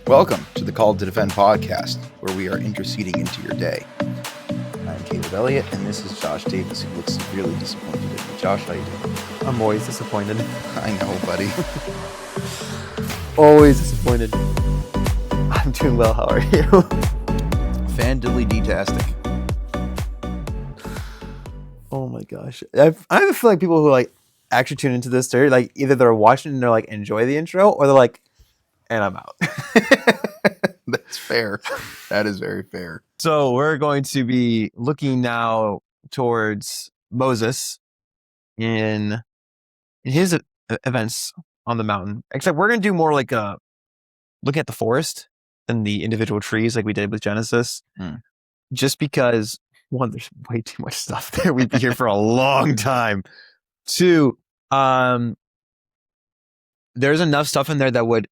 Welcome to the Call to Defend podcast, where we are interceding into your day. I'm Caleb Elliott, and this is Josh Davis, who looks severely disappointed in me. Josh, how you doing? I'm always disappointed. I know, buddy. Always disappointed. I'm doing well. How are you? Fan-diddly-dee-tastic. Oh my gosh. I feel like people who actually tune into this, they're either they're watching and they're enjoy the intro, or they're and I'm out. That's fair. That is very fair. So we're going to be looking now towards Moses in his events on the mountain. Except we're going to do more looking at the forest than the individual trees like we did with Genesis. Just because, one, there's way too much stuff there. We'd be here for a long time. Two, there's enough stuff in there that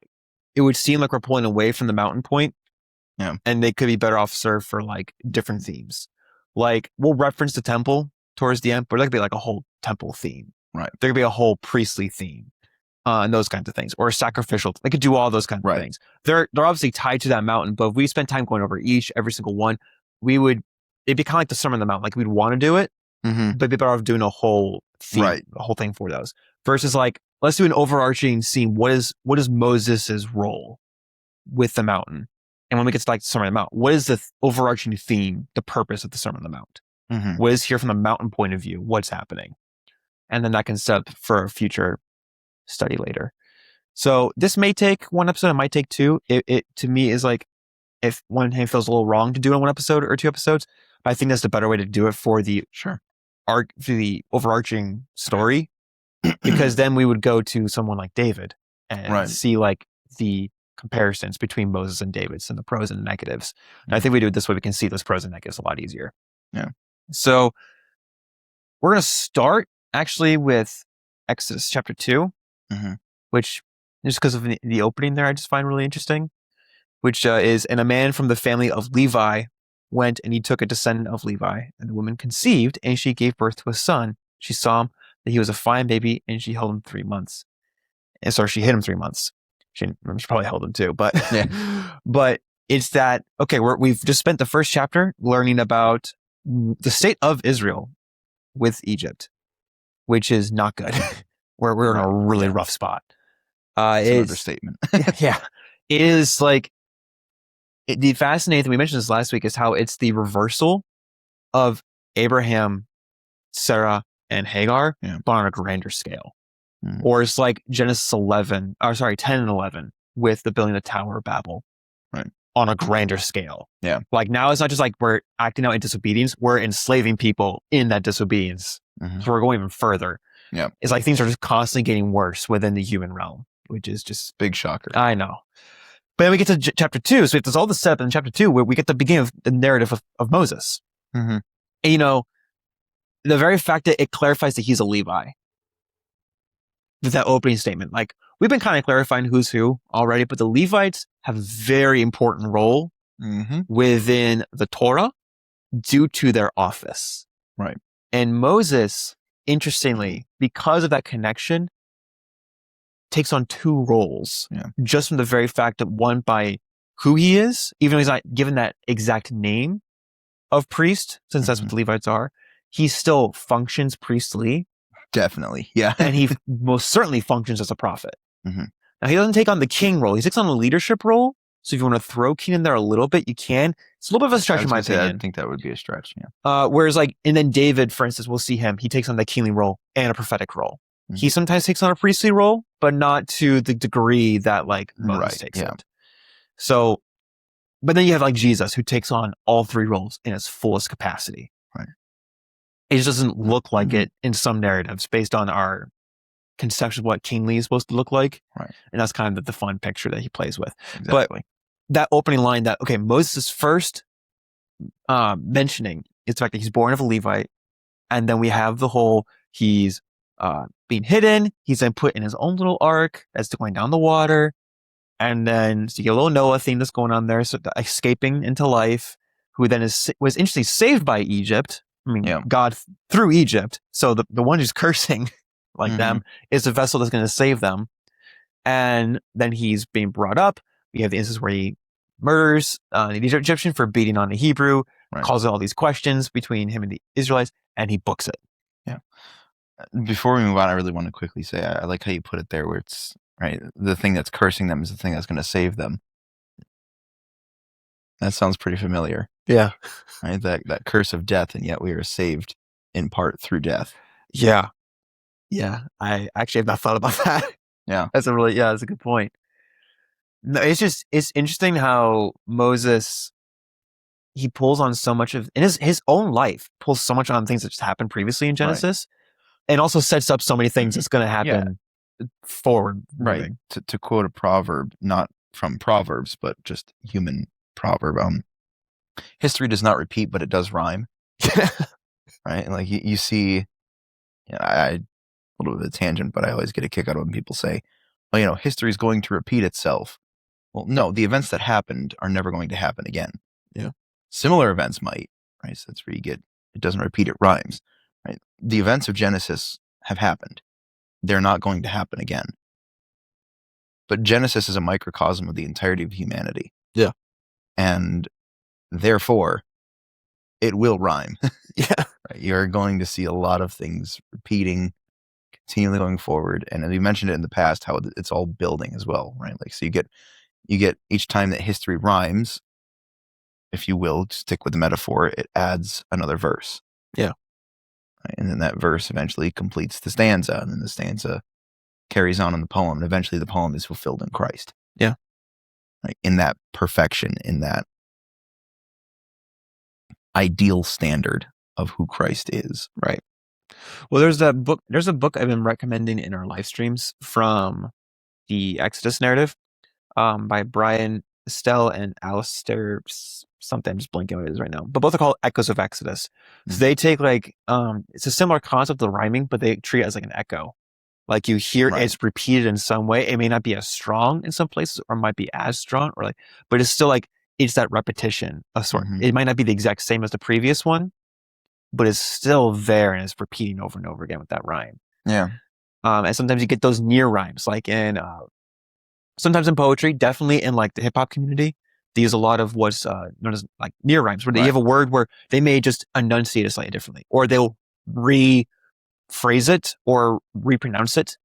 it would seem like we're pulling away from the mountain point. Yeah. And they could be better off served for different themes. We'll reference the temple towards the end, but there could be a whole temple theme. Right. There could be a whole priestly theme. And those kinds of things, or sacrificial. They could do all those kinds of things. They're obviously tied to that mountain, but if we spend time going over every single one, it'd be kind of like the Sermon on the Mount. We'd want to do it, but it'd be better off doing a whole theme, a whole thing for those. Versus let's do an overarching scene. What is Moses' role with the mountain? And when we get to the Sermon on the Mount, what is the overarching theme, the purpose of the Sermon on the Mount? What is here from the mountain point of view? What's happening? And then that can set up for a future study later. So this may take one episode, it might take two. It to me is if one hand feels a little wrong to do it in one episode or two episodes, but I think that's the better way to do it for the overarching story, because then we would go to someone like David and see the comparisons between Moses and David and the pros and the negatives. And I think we do it this way, we can see those pros and negatives a lot easier. Yeah. So we're going to start actually with Exodus chapter 2. Which, just because of the opening there, I just find really interesting, which is, and a man from the family of Levi went and he took a descendant of Levi, and the woman conceived, and she gave birth to a son. She saw him, that he was a fine baby, and she held him 3 months. And so she hid him 3 months. She probably held him too, but but it's that, okay, we've just spent the first chapter learning about the state of Israel with Egypt, which is not good. Where we're in a really rough spot. It's an understatement. Yeah. It is the fascinating thing, we mentioned this last week, is how it's the reversal of Abraham, Sarah, and Hagar, but on a grander scale. Or it's like Genesis 10 and 11 with the building of the Tower of Babel. Right. On a grander scale. Yeah. Now it's not just we're acting out in disobedience, we're enslaving people in that disobedience. So we're going even further. Yeah. It's things are just constantly getting worse within the human realm, which is just big shocker. I know. But then we get to chapter 2. So there's all this setup in chapter 2 where we get the beginning of the narrative of Moses. And, the very fact that it clarifies that he's a Levi with that opening statement, we've been kind of clarifying who's who already, but the Levites have a very important role within the Torah due to their office. Right. And Moses, interestingly, because of that connection, takes on 2 roles. Just from the very fact that, one, by who he is, even though he's not given that exact name of priest, since that's what the Levites are, he still functions priestly. Definitely, yeah. And he most certainly functions as a prophet. Now, he doesn't take on the king role. He takes on a leadership role. So if you want to throw king in there a little bit, you can. It's a little bit of a stretch in my opinion. I think that would be a stretch, yeah. Whereas and then David, for instance, we'll see him. He takes on the kingly role and a prophetic role. He sometimes takes on a priestly role, but not to the degree that Moses takes it. So, but then you have Jesus, who takes on all 3 roles in its fullest capacity. Right. It just doesn't look like it in some narratives based on our conception of what kingly is supposed to look like. Right. And that's kind of the fun picture that he plays with. Exactly. But that opening line that, okay, Moses' first mentioning is the fact that he's born of a Levite. And then we have the whole, he's being hidden. He's then put in his own little ark that's going down the water. And then so you get a little Noah theme that's going on there. So escaping into life, who then was interestingly saved by Egypt. God through Egypt. So the one who's cursing them is the vessel that's going to save them. And then he's being brought up. We have the instance where he murders the Egyptian for beating on a Hebrew, calls out all these questions between him and the Israelites, and he books it. Yeah. Before we move on, I really want to quickly say I like how you put it there, where it's right. The thing that's cursing them is the thing that's going to save them. That sounds pretty familiar. Yeah. Right. That curse of death, and yet we are saved in part through death. Yeah. Yeah. I actually have not thought about that. Yeah. That's a good point. No, it's interesting how Moses, he pulls on so much of, in his own life, pulls so much on things that just happened previously in Genesis, and also sets up so many things that's going to happen forward. Right. To quote a proverb, not from Proverbs, but just human proverb. History does not repeat, but it does rhyme. Right. And like you see, I a little bit of a tangent, but I always get a kick out of when people say, well, history is going to repeat itself. Well, no, the events that happened are never going to happen again. Yeah. Similar events might, right? So that's where you get, it doesn't repeat, it rhymes, right? The events of Genesis have happened. They're not going to happen again. But Genesis is a microcosm of the entirety of humanity. Yeah. And therefore, it will rhyme. Yeah. Right? You're going to see a lot of things repeating, continually going forward. And we mentioned it in the past, how it's all building as well, right? Like, so you get each time that history rhymes, if you will, stick with the metaphor, it adds another verse. Yeah. Right? And then that verse eventually completes the stanza, and then the stanza carries on in the poem, and eventually the poem is fulfilled in Christ. Yeah. Right? In that perfection, in that ideal standard of who Christ is. Right. Well, there's a book I've been recommending in our live streams from the Exodus narrative, by Brian Estelle and Alistair something. I'm just blanking what it is right now. But both are called Echoes of Exodus. So they take it's a similar concept of the rhyming, but they treat it as like an echo. Like you hear it's repeated in some way. It may not be as strong in some places, or might be as strong, but it's still like, it's that repetition of sort. It might not be the exact same as the previous one, but it's still there and it's repeating over and over again with that rhyme. Yeah. And sometimes you get those near rhymes, like in sometimes in poetry, definitely in like the hip hop community, they use a lot of what's known as like near rhymes, where they have a word where they may just enunciate it slightly differently, or they'll rephrase it or repronounce it,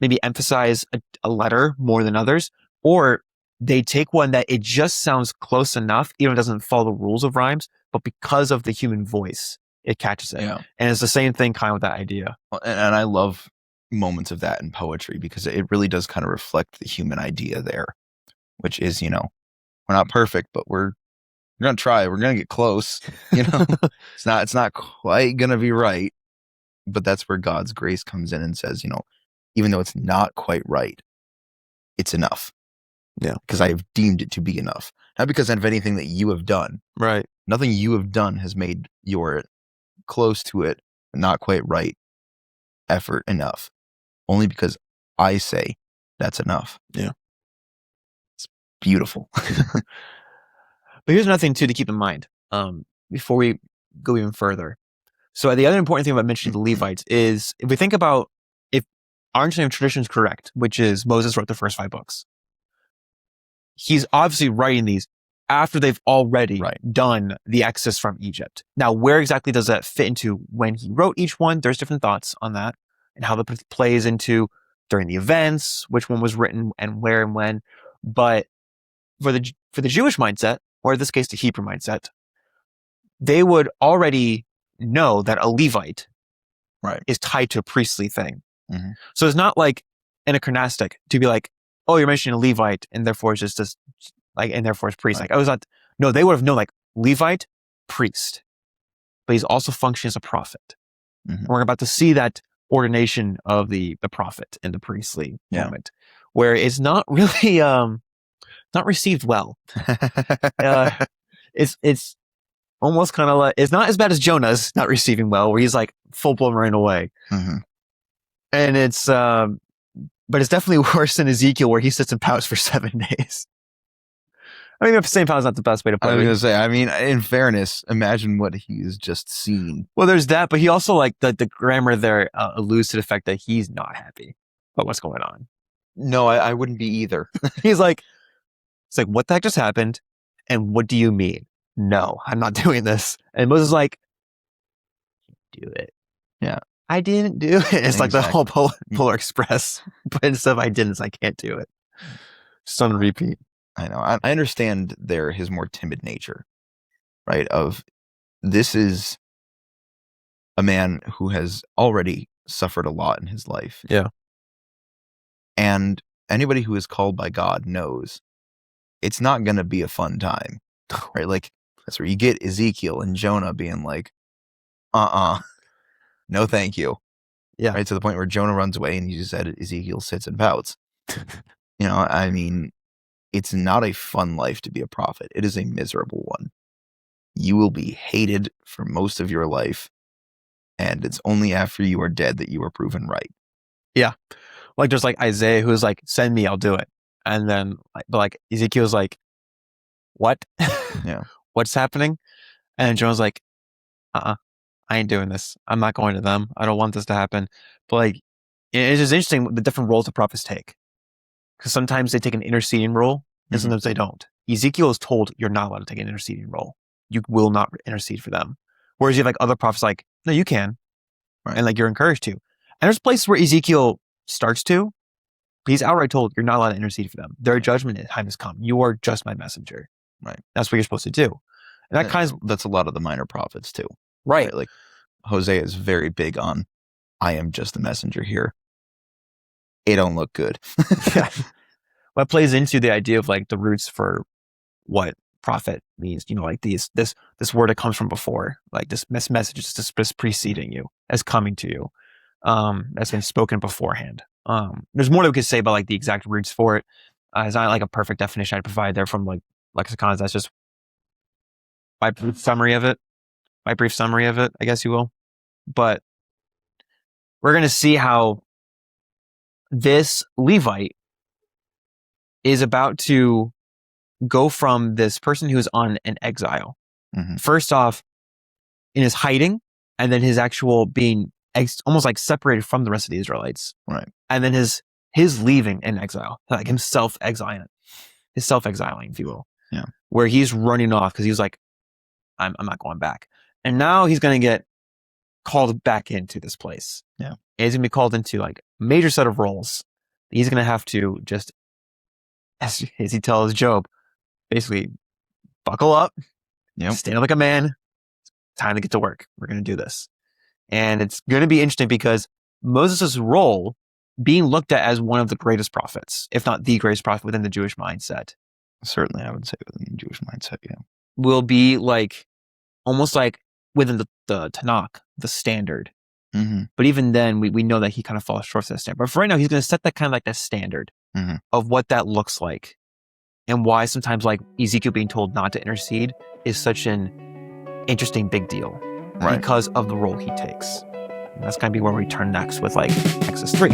maybe emphasize a letter more than others, or they take one that it just sounds close enough, even if it doesn't follow the rules of rhymes, but because of the human voice, it catches it. Yeah. And it's the same thing kind of with that idea. Well, and I love moments of that in poetry, because it really does kind of reflect the human idea there, which is, we're not perfect, but we're going to try. We're going to get close. It's not quite going to be right, but that's where God's grace comes in and says, even though it's not quite right, it's enough. Yeah. Because I have deemed it to be enough. Not because of anything that you have done. Right. Nothing you have done has made your close to it, not quite right effort enough. Only because I say that's enough. Yeah. It's beautiful. But here's another thing too to keep in mind before we go even further. So the other important thing about mentioning the Levites is, if we think about, if our understanding of tradition is correct, which is Moses wrote the first 5 books, he's obviously writing these after they've already done the exodus from Egypt. Now, where exactly does that fit into when he wrote each one? There's different thoughts on that, and how that plays into during the events, which one was written and where and when. But for the Jewish mindset, or in this case, the Hebrew mindset, they would already know that a Levite is tied to a priestly thing. So it's not like anachronistic to be like, oh, you're mentioning a Levite, and therefore it's just this, and therefore it's priest. Like, I was not. No, they would have known, like, Levite, priest, but he's also functioning as a prophet. We're about to see that ordination of the prophet in the priestly moment, where it's not really not received well. It's almost kind of like, it's not as bad as Jonah's not receiving well, where he's like full blown running away, and it's but it's definitely worse than Ezekiel, where he sits and pouts for 7 days. I mean, saying pout is not the best way to put it. I was going to say, in fairness, imagine what he's just seen. Well, there's that, but he also, like, the grammar there alludes to the fact that he's not happy about what's going on. No, I wouldn't be either. He's like, It's like, what the heck just happened? And what do you mean? No, I'm not doing this. And Moses is like, do it. Yeah. I didn't do it. It's like the whole Exactly. Polar Express. But instead of I didn't, I can't do it. Just on repeat. I know. I understand his more timid nature, right? Of this is a man who has already suffered a lot in his life. Yeah. And anybody who is called by God knows it's not going to be a fun time, right? Like, that's where you get Ezekiel and Jonah being like, no thank you. Yeah. Right, to the point where Jonah runs away and you just said Ezekiel sits and pouts. I mean, it's not a fun life to be a prophet. It is a miserable one. You will be hated for most of your life, and it's only after you are dead that you are proven right. Yeah. Like there's like Isaiah who's like, send me, I'll do it. And then but Ezekiel's like, what? Yeah. What's happening? And Jonah's like, I ain't doing this. I'm not going to them. I don't want this to happen. But it's just interesting the different roles the prophets take. Because sometimes they take an interceding role and sometimes they don't. Ezekiel is told you're not allowed to take an interceding role. You will not intercede for them. Whereas you have other prophets like, no, you can. Right. And you're encouraged to. And there's places where Ezekiel starts to, but he's outright told you're not allowed to intercede for them. Their judgment time has come. You are just my messenger. Right. That's what you're supposed to do. And that's a lot of the minor prophets too. Right. Like Hosea is very big on, I am just the messenger here. It don't look good. Yeah. What plays into the idea of the roots for what prophet means, this word that comes from before, this message is just preceding you, as coming to you, that's been spoken beforehand. There's more that we could say about the exact roots for it. It's not a perfect definition I provide there from lexicons. That's just my brief summary of it, I guess you will. But we're going to see how this Levite is about to go from this person who's on an exile. Mm-hmm. First off, in his hiding, and then his actual being almost separated from the rest of the Israelites. Right. And then his leaving in exile, himself exiling, if you will. Yeah. Where he's running off because he was like, I'm not going back. And now he's going to get called back into this place. Yeah. And he's going to be called into a major set of roles. He's going to have to just, as he tells Job, basically buckle up, stand up like a man. Time to get to work. We're going to do this. And it's going to be interesting because Moses' role, being looked at as one of the greatest prophets, if not the greatest prophet within the Jewish mindset. Certainly, I would say within the Jewish mindset, yeah. Will be almost within the Tanakh, the standard. Mm-hmm. But even then, we know that he kind of falls short of that standard. But for right now, he's going to set that kind of that standard of what that looks like. And why sometimes Ezekiel being told not to intercede is such an interesting big deal. Right. Because of the role he takes. And that's going to be where we turn next with Exodus 3.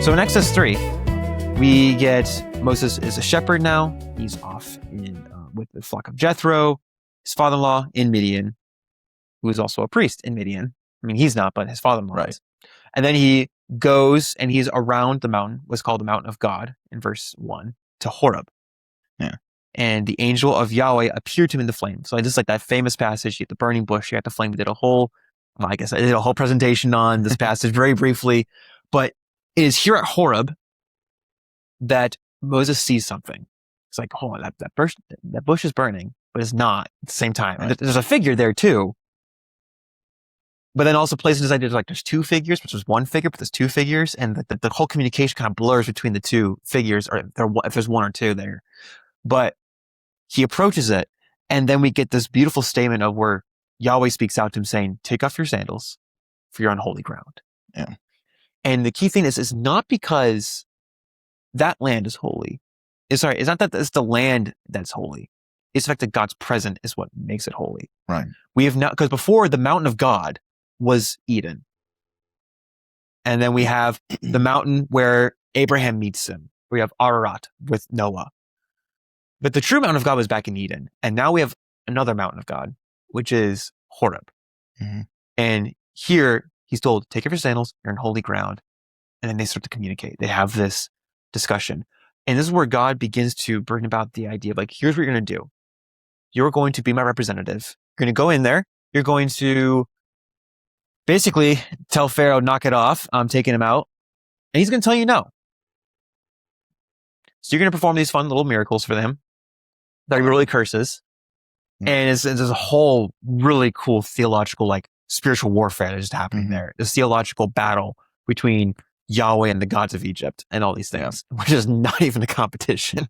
So in Exodus 3, we get Moses is a shepherd now. He's off with the flock of Jethro, his father-in-law in Midian, who is also a priest in Midian. I mean, he's not, but his father-in-law is. And then he goes and he's around the mountain, what's called the mountain of God in verse 1, to Horeb. Yeah. And the angel of Yahweh appeared to him in the flame. So just that famous passage, you get the burning bush, you got the flame. We did a whole presentation on this passage very briefly. But it is here at Horeb that Moses sees something. It's hold on, that bush is burning, but it's not at the same time. Right. And there's a figure there too. But then also plays in his idea there's two figures, which is one figure, but there's two figures, and the whole communication kind of blurs between the two figures, or if there's one or two there. But he approaches it, and then we get this beautiful statement of where Yahweh speaks out to him saying, take off your sandals, for you're on holy ground. Yeah. And the key thing is not because that land is holy. It's not that it's the land that's holy. It's the fact that God's present is what makes it holy. Right. We have not, because before the mountain of God was Eden. And then we have the mountain where Abraham meets him. We have Ararat with Noah. But the true mountain of God was back in Eden. And now we have another mountain of God, which is Horeb. Mm-hmm. And here he's told, take off your sandals, you're in holy ground. And then they start to communicate. They have this discussion. And this is where God begins to bring about the idea of like, here's what you're going to do. You're going to be my representative. You're going to go in there. You're going to basically tell Pharaoh, knock it off. I'm taking him out. And he's going to tell you no. So you're going to perform these fun little miracles for him that he really curses. Mm-hmm. And it's a whole really cool theological, like spiritual warfare that is happening there. This theological battle between Yahweh and the gods of Egypt and all these things, which is not even a competition.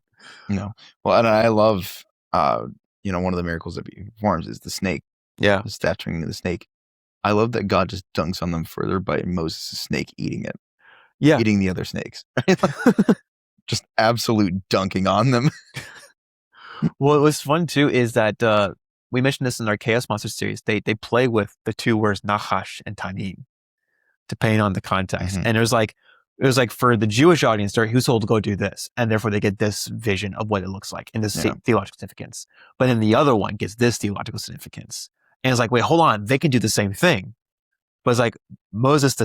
No. Well, and I love, one of the miracles that he performs is the snake. Yeah. The statuing of the snake. I love that God just dunks on them further by Moses' snake eating it. Yeah. Eating the other snakes. Just absolute dunking on them. Well, what's fun too is that we mentioned this in our Chaos Monster series. They play with the two words Nachash and Tanim, depending on the context. And it was like for the Jewish audience, he was told to go do this, and therefore they get this vision of what it looks like and this theological significance. But then the other one gets this theological significance, and it's like, wait, hold on, they can do the same thing. But it's like Moses,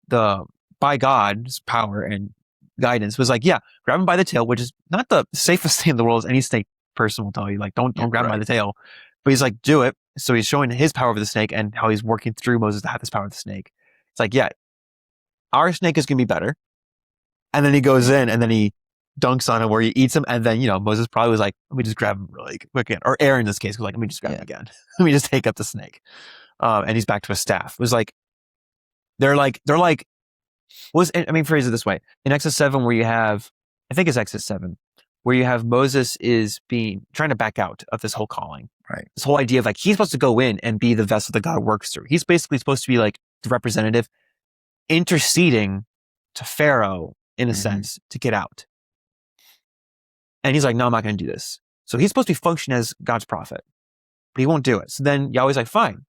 the by God's power and guidance, was like, yeah, grab him by the tail, which is not the safest thing in the world, as any snake person will tell you. Like, don't grab him by the tail. But he's like, do it. So he's showing his power over the snake and how he's working through Moses to have this power of the snake. It's like, yeah, our snake is going to be better. And then he goes in and then he dunks on him where he eats him. And then, Moses probably was like, let me just grab him really quick again. Or Aaron in this case was like, let me just grab him again. Let me just take up the snake. And he's back to his staff. It was like, phrase it this way. In Exodus 7, where you have, I think it's Exodus 7, where you have Moses is trying to back out of this whole calling. Right. This whole idea of like, he's supposed to go in and be the vessel that God works through. He's basically supposed to be like the representative interceding to Pharaoh in a sense to get out. And he's like, no, I'm not going to do this. So he's supposed to be function as God's prophet, but he won't do it. So then Yahweh's like, fine,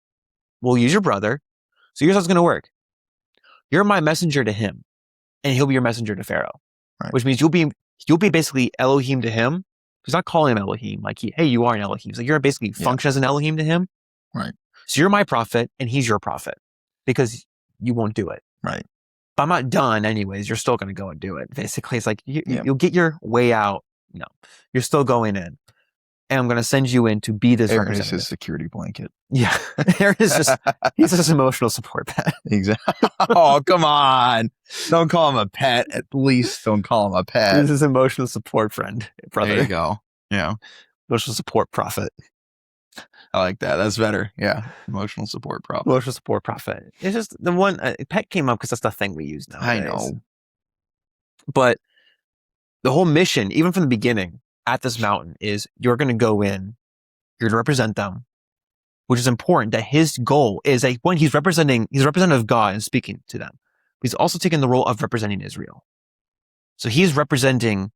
we'll use your brother. So here's how it's going to work. You're my messenger to him, and he'll be your messenger to Pharaoh, which means you'll be basically Elohim to him. He's not calling him Elohim, like hey, you are an Elohim. So you're basically function as an Elohim to him. Right. So you're my prophet, and he's your prophet because you won't do it. Right. But I'm not done anyways. You're still going to go and do it. Basically, it's like you'll get your way out. No, you're still going in. And I'm going to send you in to be this Aaron is representative. his security blanket. Yeah. Aaron is he's just emotional support pet. Exactly. Oh, come on. Don't call him a pet. At least don't call him a pet. This is emotional support brother. There you go. Yeah. Emotional support prophet. I like that. That's better. Yeah. Emotional support prophet. Emotional support prophet. It's just the one, pet came up because that's the thing we use now. I know. But the whole mission, even from the beginning, at this mountain is you're going to go in, you're to represent them, which is important that his goal is that when he's representative of God and speaking to them, he's also taking the role of representing Israel. So he's representing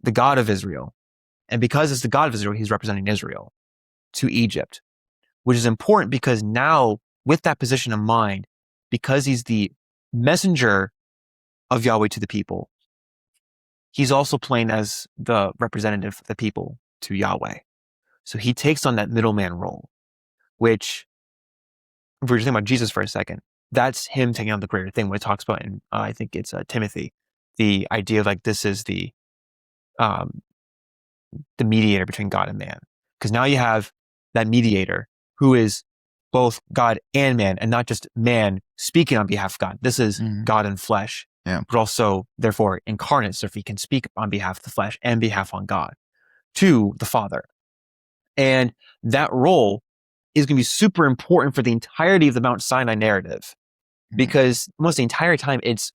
the God of Israel. And because it's the God of Israel, he's representing Israel to Egypt, which is important because now with that position in mind, because he's the messenger of Yahweh to the people, he's also playing as the representative of the people to Yahweh. So he takes on that middleman role, which, if we're just thinking about Jesus for a second, that's him taking on the greater thing. What it talks about in, I think it's Timothy, the idea of like, this is the mediator between God and man. Because now you have that mediator who is both God and man, and not just man speaking on behalf of God. This is God in flesh. Yeah. But also, therefore, incarnate. So if he can speak on behalf of the flesh and behalf on God to the Father. And that role is going to be super important for the entirety of the Mount Sinai narrative, because almost the entire time it's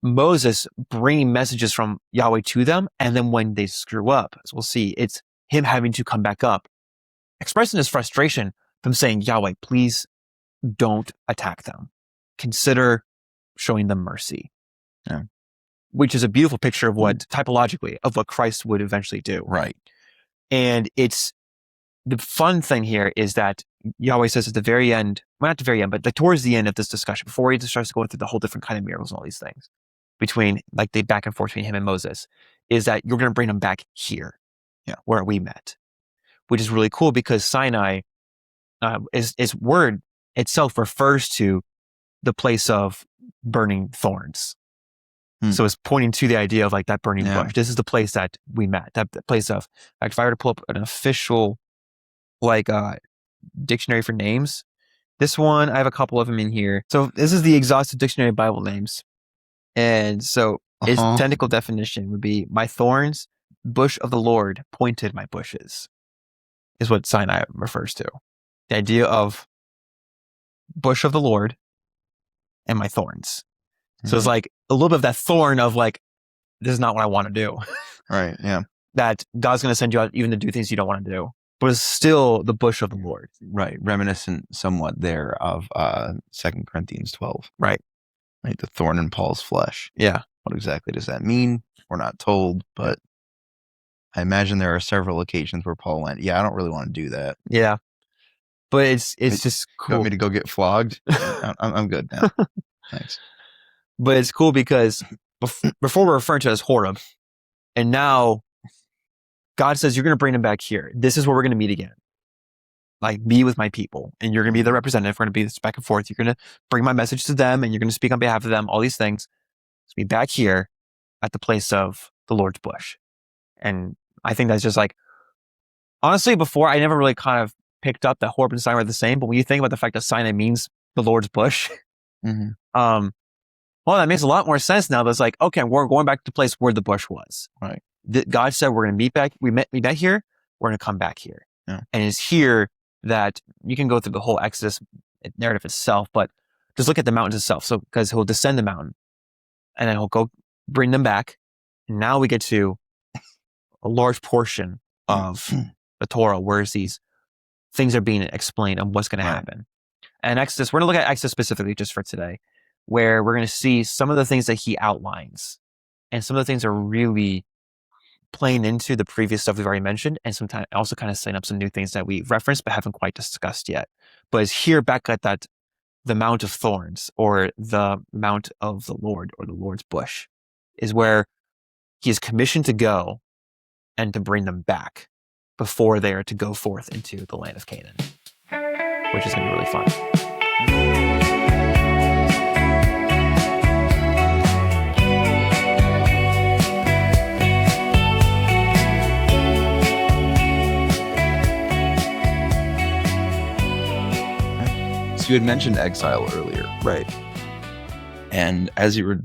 Moses bringing messages from Yahweh to them. And then when they screw up, as we'll see, it's him having to come back up, expressing his frustration from saying, Yahweh, please don't attack them. Consider showing them mercy. Yeah. Which is a beautiful picture of what, typologically, of what Christ would eventually do. Right. And it's, the fun thing here is that Yahweh says at the very end, well, not the very end, but like towards the end of this discussion, before he starts to go through the whole different kind of miracles and all these things, between like the back and forth between him and Moses, is that you're going to bring them back here. where we met, which is really cool because Sinai is word itself refers to the place of burning thorns. So it's pointing to the idea of like that burning bush. This is the place that we met, that place of, like if I were to pull up an official like dictionary for names, this one, I have a couple of them in here. So this is the exhaustive dictionary of Bible names. And so its technical definition would be, my thorns, bush of the Lord, pointed my bushes, is what Sinai refers to. The idea of bush of the Lord and my thorns. So it's like a little bit of that thorn of like, this is not what I want to do. Right. Yeah. That God's going to send you out even to do things you don't want to do, but it's still the bush of the Lord. Right. Reminiscent somewhat there of 2 Corinthians 12. Right. Right. The thorn in Paul's flesh. Yeah. What exactly does that mean? We're not told, but I imagine there are several occasions where Paul went, yeah, I don't really want to do that. Yeah. But it's just cool. You want me to go get flogged? I'm good now. Thanks. But it's cool because before we're referring to it as Horeb, and now God says, you're going to bring them back here. This is where we're going to meet again. Like, be with my people, and you're going to be the representative. We're going to be this back and forth. You're going to bring my message to them, and you're going to speak on behalf of them, all these things. So be back here at the place of the Lord's bush. And I think that's just like, honestly, before I never really kind of picked up that Horeb and Sinai are the same, but when you think about the fact that Sinai means the Lord's bush, well, that makes a lot more sense now. That's like, okay, we're going back to the place where the bush was. Right. God said we're going to meet back. We met here. We're going to come back here. Yeah. And it's here that you can go through the whole Exodus narrative itself, but just look at the mountains itself. So, because he'll descend the mountain and then he'll go bring them back. And now we get to a large portion of the Torah where these things are being explained on what's going to happen. And Exodus, we're going to look at Exodus specifically just for today, where we're going to see some of the things that he outlines. And some of the things are really playing into the previous stuff we've already mentioned, and sometimes also kind of setting up some new things that we've referenced but haven't quite discussed yet. But it's here back at that, the Mount of Thorns, or the Mount of the Lord, or the Lord's bush, is where he is commissioned to go and to bring them back before they are to go forth into the land of Canaan, which is going to be really fun. So you had mentioned exile earlier. Right. And as you were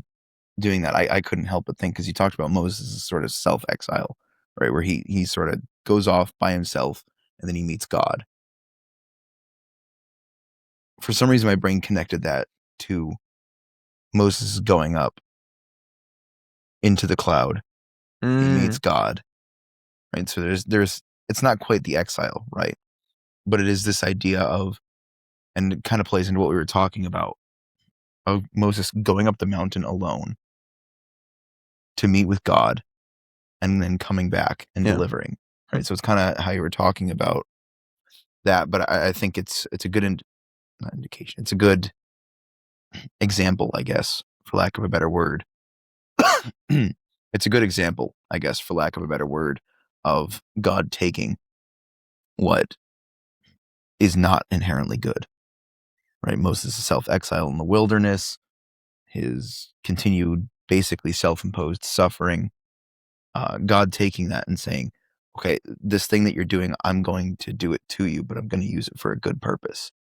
doing that, I couldn't help but think, because you talked about Moses' sort of self-exile, right? Where he sort of goes off by himself and then he meets God. For some reason, my brain connected that to Moses going up into the cloud. He meets God, right? So there's it's not quite the exile, right? But it is this idea of, and it kind of plays into what we were talking about, of Moses going up the mountain alone to meet with God and then coming back and delivering, right? So it's kind of how you were talking about that, but I think it's a good not indication. It's a good example, I guess, for lack of a better word. It's a good example, I guess, for lack of a better word, of God taking what is not inherently good, right? Moses' self-exile in the wilderness, his continued, basically self-imposed suffering, God taking that and saying, okay, this thing that you're doing, I'm going to do it to you, but I'm going to use it for a good purpose.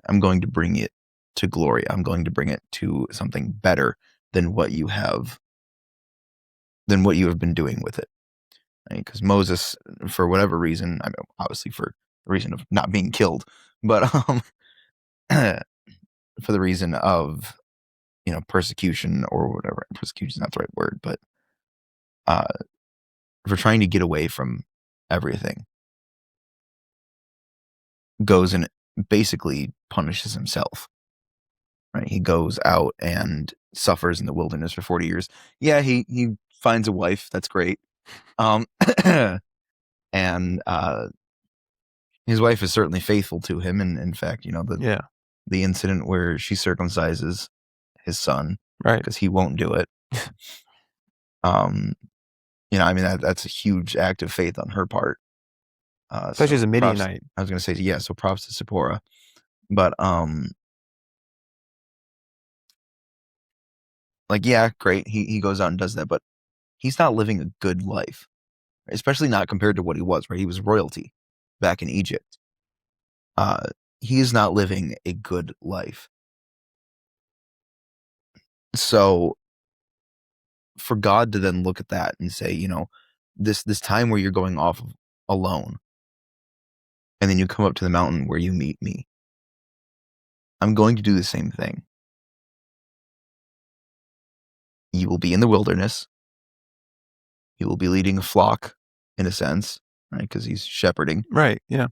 I'm going to bring it to glory. I'm going to bring it to something better than what you have been doing with it. Because Moses, for whatever reason, I mean, obviously for the reason of not being killed, but for the reason of, persecution or whatever. Persecution is not the right word, but for trying to get away from everything, goes and basically punishes himself. Right? He goes out and suffers in the wilderness for 40 years. Yeah, he finds a wife. That's great. And his wife is certainly faithful to him. And in fact, the incident where she circumcises his son, right, because he won't do it. I mean, that's a huge act of faith on her part. Especially as a props- Midianite. I was going to say, yeah, so props to Zipporah. But, like, yeah, great. He goes out and does that, but he's not living a good life, especially not compared to what he was, right? He was royalty back in Egypt. He is not living a good life. So for God to then look at that and say, this time where you're going off alone, and then you come up to the mountain where you meet me, I'm going to do the same thing. You will be in the wilderness. You will be leading a flock, in a sense, right? Because he's shepherding. Right, yeah.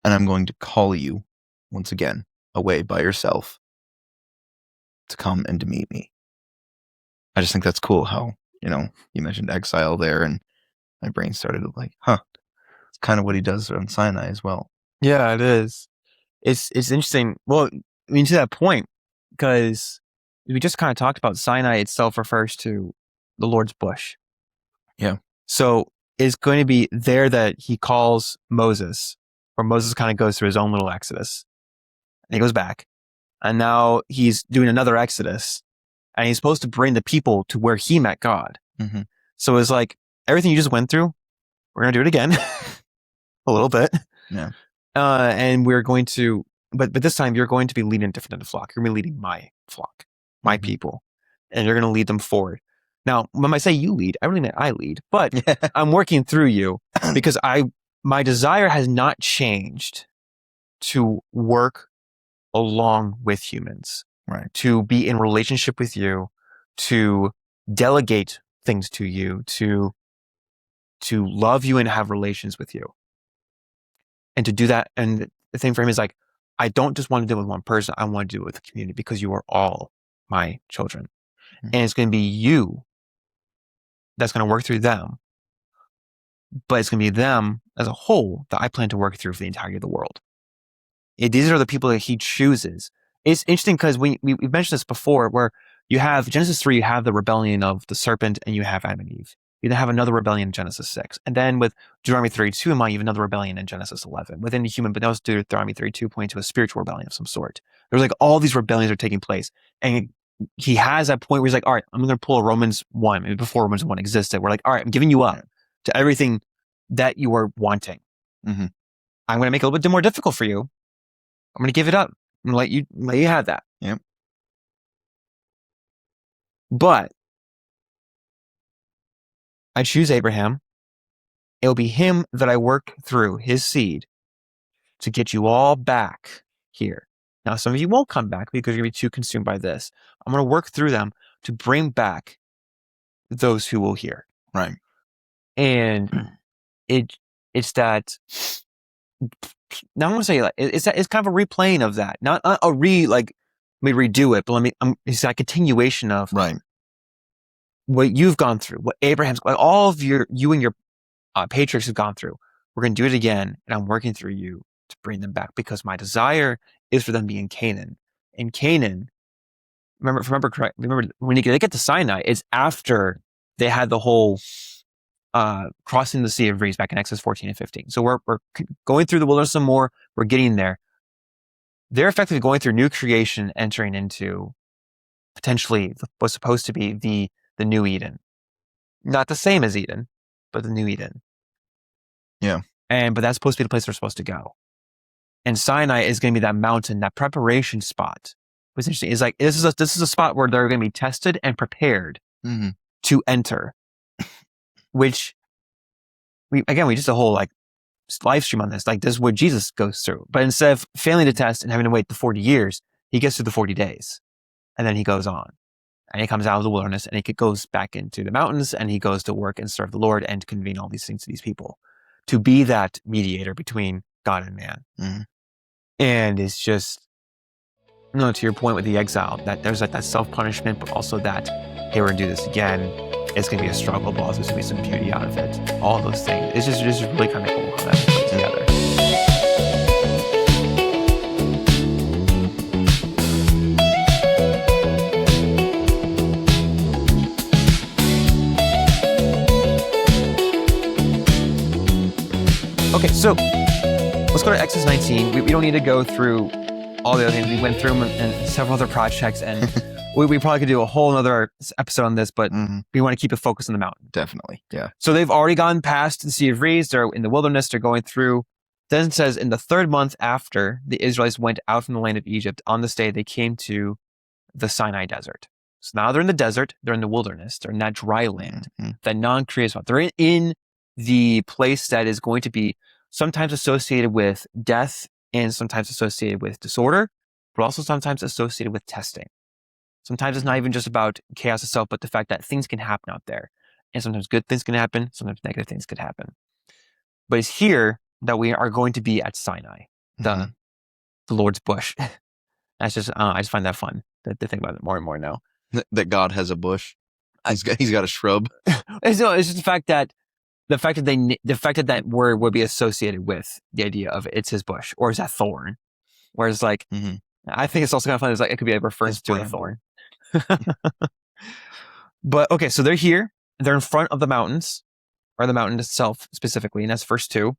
And I'm going to call you, once again, away by yourself to come and to meet me. I just think that's cool how, you mentioned exile there, and my brain started like, it's kind of what he does on Sinai as well. Yeah, it is. It's interesting. Well, I mean, to that point, because we just kind of talked about Sinai itself refers to the Lord's bush. Yeah. So it's going to be there that he calls Moses, or Moses kind of goes through his own little exodus. And he goes back. And now he's doing another exodus. And he's supposed to bring the people to where he met God. Mm-hmm. So it's like, everything you just went through, we're going to do it again. A little bit. Yeah. And we're going to, but this time you're going to be leading a different flock. You're going to be leading my flock, my people, and you're going to lead them forward. Now, when I say you lead, I really mean I lead, but I'm working through you because my desire has not changed to work along with humans, right? To be in relationship with you, to delegate things to you, to love you and have relations with you. And to do that, and the thing for him is like, I don't just want to do it with one person. I want to do it with the community because you are all my children. Mm-hmm. And it's going to be you that's going to work through them. But it's going to be them as a whole that I plan to work through for the entirety of the world. These are the people that he chooses. It's interesting because we've mentioned this before, where you have Genesis 3, you have the rebellion of the serpent, and you have Adam and Eve. You then have another rebellion in Genesis 6. And then with Deuteronomy 32, you have another rebellion in Genesis 11. Within the human, but that was Deuteronomy 32 pointing to a spiritual rebellion of some sort. There's like all these rebellions are taking place. And he has that point where he's like, all right, I'm going to pull a Romans 1, maybe before Romans 1 existed. We're like, all right, I'm giving you up to everything that you are wanting. Mm-hmm. I'm going to make it a little bit more difficult for you. I'm going to give it up. I'm going to let you have that. Yep. But I choose Abraham. It'll be him that I work through, his seed, to get you all back here. Now, some of you won't come back because you're going to be too consumed by this. I'm going to work through them to bring back those who will hear. Right. And it's that. Now I want to say it's kind of a replaying of that, not a let me redo it, but it's a continuation of right. What you've gone through, what Abraham's, like all of you and your patriarchs have gone through. We're going to do it again, and I'm working through you to bring them back because my desire is for them to be in Canaan. In Canaan, remember when they get to Sinai, it's after they had the whole crossing the Sea of Reeds back in Exodus 14 and 15. So we're going through the wilderness some more. We're getting there. They're effectively going through new creation, entering into potentially what's supposed to be the new Eden. Not the same as Eden, but the new Eden. Yeah. But that's supposed to be the place they're supposed to go. And Sinai is going to be that mountain, that preparation spot. What's interesting is like this is a spot where they're going to be tested and prepared to enter. Which we just a whole live stream on this. Like this is what Jesus goes through. But instead of failing the test and having to wait the 40 years, he gets through the 40 days. And then he goes on. And he comes out of the wilderness and he goes back into the mountains and he goes to work and serve the Lord and to convene all these things to these people. To be that mediator between God and man. Mm-hmm. And it's just, to your point with the exile, that there's that self-punishment, but also that, hey, we're going to do this again. It's going to be a struggle, but also there's going to be some beauty out of it. All those things. It's just really kind of cool how that plays together. Okay, so let's go to Exodus 19. We don't need to go through all the other things. We went through them and several other projects, and we probably could do a whole other episode on this, but we want to keep it focused on the mountain. Definitely, yeah. So they've already gone past the Sea of Reeds. They're in the wilderness. They're going through. Then it says, in the 3rd month after the Israelites went out from the land of Egypt, on this day they came to the Sinai desert. So now they're in the desert. They're in the wilderness. They're in that dry land, that non-created spot. They're in the place that is going to be sometimes associated with death and sometimes associated with disorder, but also sometimes associated with testing. Sometimes it's not even just about chaos itself, but the fact that things can happen out there. And sometimes good things can happen, sometimes negative things could happen. But it's here that we are going to be at Sinai, the Lord's bush. That's just, I just find that fun to think about it more and more now. That God has a bush. He's got a shrub. It's just the fact that that word would be associated with the idea of it's his bush, or is that thorn? Whereas, like, I think it's also kind of fun. It's like it could be a reference to a thorn. But okay, so they're here. They're in front of the mountains, or the mountain itself specifically, and that's verse 2.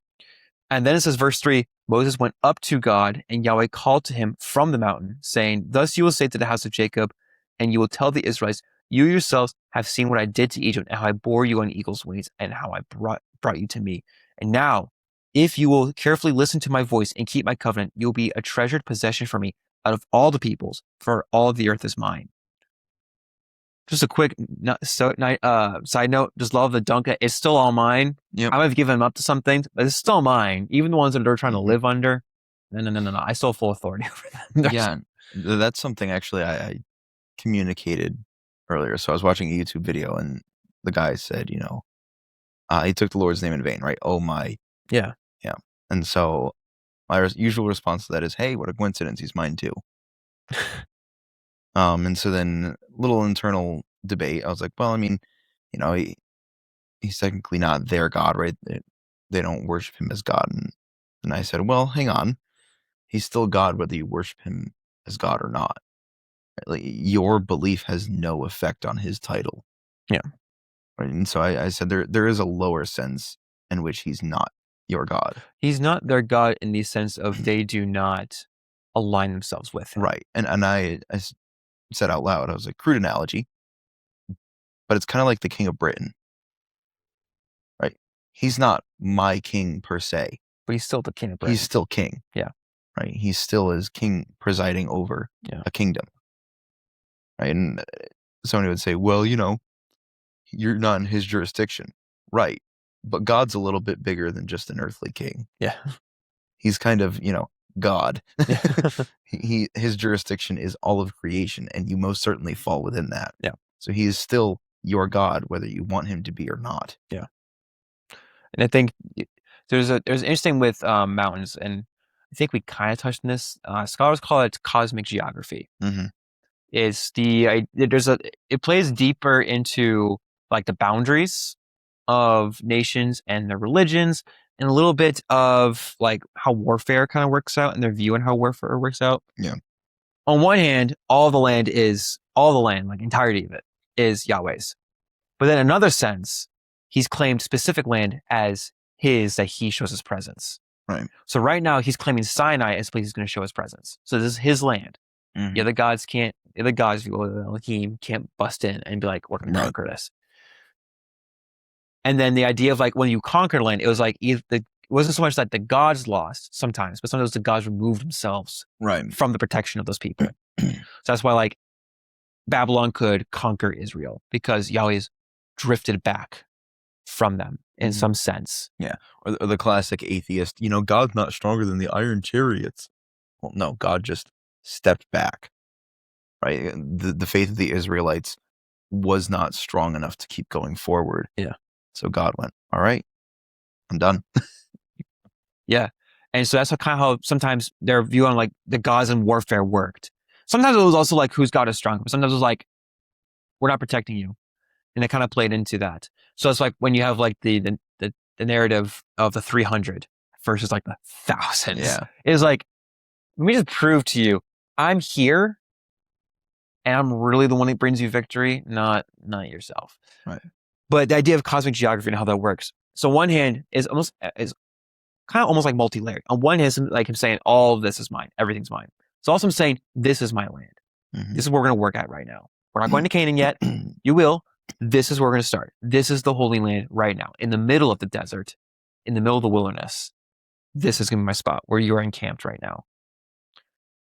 And then it says, verse 3, Moses went up to God, and Yahweh called to him from the mountain, saying, "Thus you will say to the house of Jacob, and you will tell the Israelites, you yourselves have seen what I did to Egypt, and how I bore you on eagle's wings, and how I brought you to me. And now, if you will carefully listen to my voice and keep my covenant, you'll be a treasured possession for me out of all the peoples, for all the earth is mine." Just a quick side note, just love the dunk. It's still all mine. Yep. I might have given them up to some things, but it's still mine. Even the ones that they're trying to live under. No. I still have full authority over them. Yeah, that's something actually I communicated earlier. So I was watching a YouTube video, and the guy said, he took the Lord's name in vain, right? Oh my. Yeah. Yeah. And so my usual response to that is, hey, what a coincidence. He's mine too. And so then little internal debate. I was like, well, I mean, he's technically not their God, right? They don't worship him as God. And I said, well, hang on. He's still God, whether you worship him as God or not. Like, your belief has no effect on his title. Yeah. Right? And so I said there is a lower sense in which he's not your God. He's not their God in the sense of they do not align themselves with him. Right. And I said out loud, I was like, crude analogy, but it's kind of like the King of Britain. Right? He's not my king per se. But he's still the King of Britain. He's still king. Yeah. Right? He still is king presiding over a kingdom. Right? And somebody would say, well, you're not in his jurisdiction. Right. But God's a little bit bigger than just an earthly king. Yeah. He's kind of, God. Yeah. His jurisdiction is all of creation, and you most certainly fall within that. Yeah. So he is still your God, whether you want him to be or not. Yeah. And I think there's interesting with mountains, and I think we kind of touched on this. Scholars call it cosmic geography. It's it plays deeper into like the boundaries of nations and their religions, and a little bit of like how warfare kind of works out and their view on how warfare works out. Yeah. On one hand, all the land, like entirety of it, is Yahweh's. But then in another sense, he's claimed specific land as his, that he shows his presence. Right. So right now he's claiming Sinai as a place he's going to show his presence. So this is his land. The other gods, if you will, Elohim, can't bust in and be like, we're going to conquer this. And then the idea of like when you conquer land, it was like it wasn't so much that the gods lost sometimes, but sometimes the gods removed themselves from the protection of those people. So that's why like Babylon could conquer Israel, because Yahweh's drifted back from them in some sense. Yeah. Or the classic atheist, God's not stronger than the iron chariots. Well, no, God just stepped back. Right? The faith of the Israelites was not strong enough to keep going forward. Yeah. So God went, all right, I'm done. Yeah. And so that's kind of how sometimes their view on like the gods and warfare worked. Sometimes it was also like whose God is stronger. Sometimes it was like, we're not protecting you. And it kind of played into that. So it's like when you have like the narrative of the 300 versus like the thousands. Yeah. It's like, let me just prove to you, I'm here and I'm really the one that brings you victory, not yourself. Right. But the idea of cosmic geography and how that works. So one hand is kind of almost like multi-layered. On one hand, like him saying, all of this is mine, everything's mine. It's also him saying, this is my land. Mhm. This is what we're going to work at right now. We're not going to Canaan yet. You will. This is where we're going to start. This is the Holy Land right now, in the middle of the desert, in the middle of the wilderness. This is going to be my spot where you are encamped right now.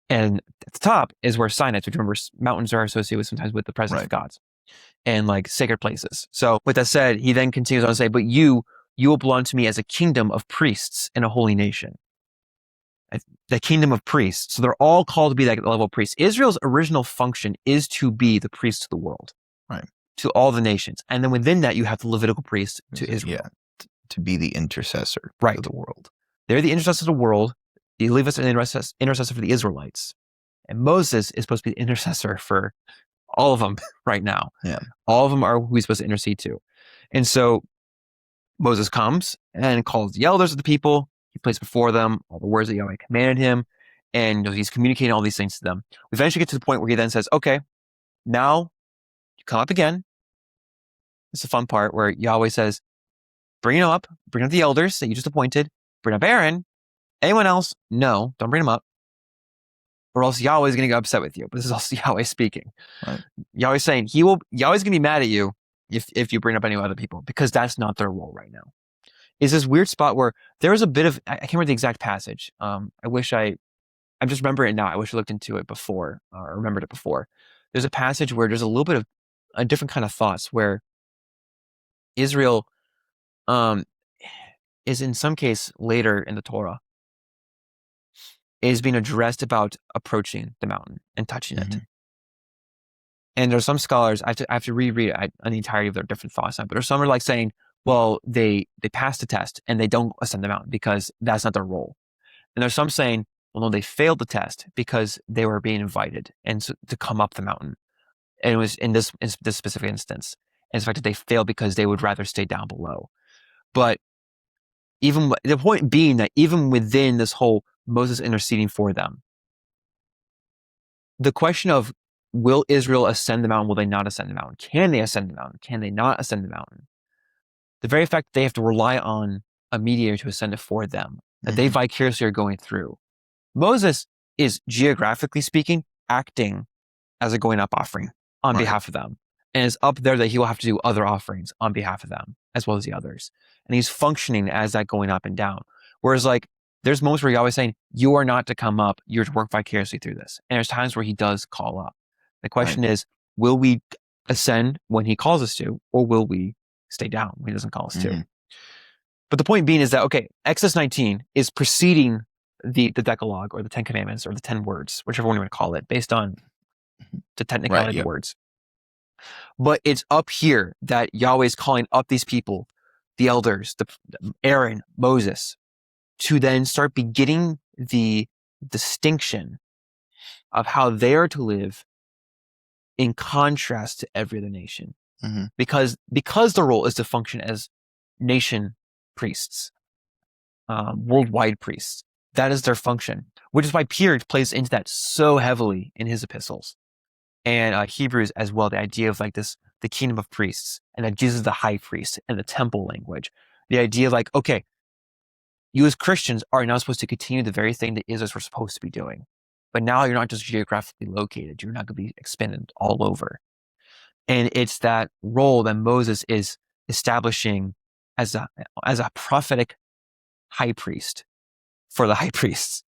And at the top is where Sinai, which remember, mountains are associated with sometimes with the presence of gods and like sacred places. So with that said, he then continues on to say, but you will belong to me as a kingdom of priests and a holy nation. The kingdom of priests. So they're all called to be that level of priests. Israel's original function is to be the priest to the world, right? To all the nations. And then within that, you have the Levitical priest to Israel. Yeah, to be the intercessor right. of the world. They're the intercessor of the world. The Levites are the intercessor for the Israelites. And Moses is supposed to be the intercessor for all of them right now. Yeah. All of them are who he's supposed to intercede to. And so Moses comes and calls the elders of the people. He plays before them all the words that Yahweh commanded him. And he's communicating all these things to them. We eventually get to the point where he then says, okay, now you come up again. It's the fun part where Yahweh says, bring up the elders that you just appointed. Bring up Aaron. Anyone else? No, don't bring him up. Or else Yahweh is going to get upset with you. But this is also Yahweh speaking. Right. Yahweh's saying Yahweh's going to be mad at you if you bring up any other people, because that's not their role right now. Is this weird spot where there was a bit of, I can't remember the exact passage. I'm just remembering it now. I wish I looked into it before, or remembered it before. There's a passage where there's a little bit of a different kind of thoughts where Israel is in some case later in the Torah is being addressed about approaching the mountain and touching it. And there's some scholars, I have to reread the entirety of their different thoughts on it, but there's some are like saying, well, they passed the test and they don't ascend the mountain because that's not their role. And there's some saying, well, no, they failed the test because they were being invited and to come up the mountain. And it was in this specific instance. And the fact that they failed because they would rather stay down below. But even the point being that even within this whole Moses interceding for them, the question of will Israel ascend the mountain? Will they not ascend the mountain? Can they ascend the mountain? Can they not ascend the mountain? The very fact that they have to rely on a mediator to ascend it for them, that they vicariously are going through. Moses is, geographically speaking, acting as a going up offering on behalf of them. And it's up there that he will have to do other offerings on behalf of them, as well as the others. And he's functioning as that going up and down. Whereas like, there's moments where Yahweh's saying, you are not to come up, you're to work vicariously through this. And there's times where he does call up. The question is, will we ascend when he calls us to, or will we stay down when he doesn't call us to? But the point being is that, okay, Exodus 19 is preceding the Decalogue or the 10 Commandments or the 10 words, whichever one you want to call it, based on the technicality of the words. But it's up here that Yahweh is calling up these people, the elders, Aaron, Moses, to then start beginning the distinction of how they are to live in contrast to every other nation. Because the role is to function as nation priests, worldwide priests. That is their function, which is why Peter plays into that so heavily in his epistles. And Hebrews as well, the idea of like this, the kingdom of priests, and that Jesus is the high priest, and the temple language. The idea of like, okay, you as Christians are now supposed to continue the very thing that Israelites were supposed to be doing. But now you're not just geographically located. You're not going to be expanded all over. And it's that role that Moses is establishing as a prophetic high priest for the high priests,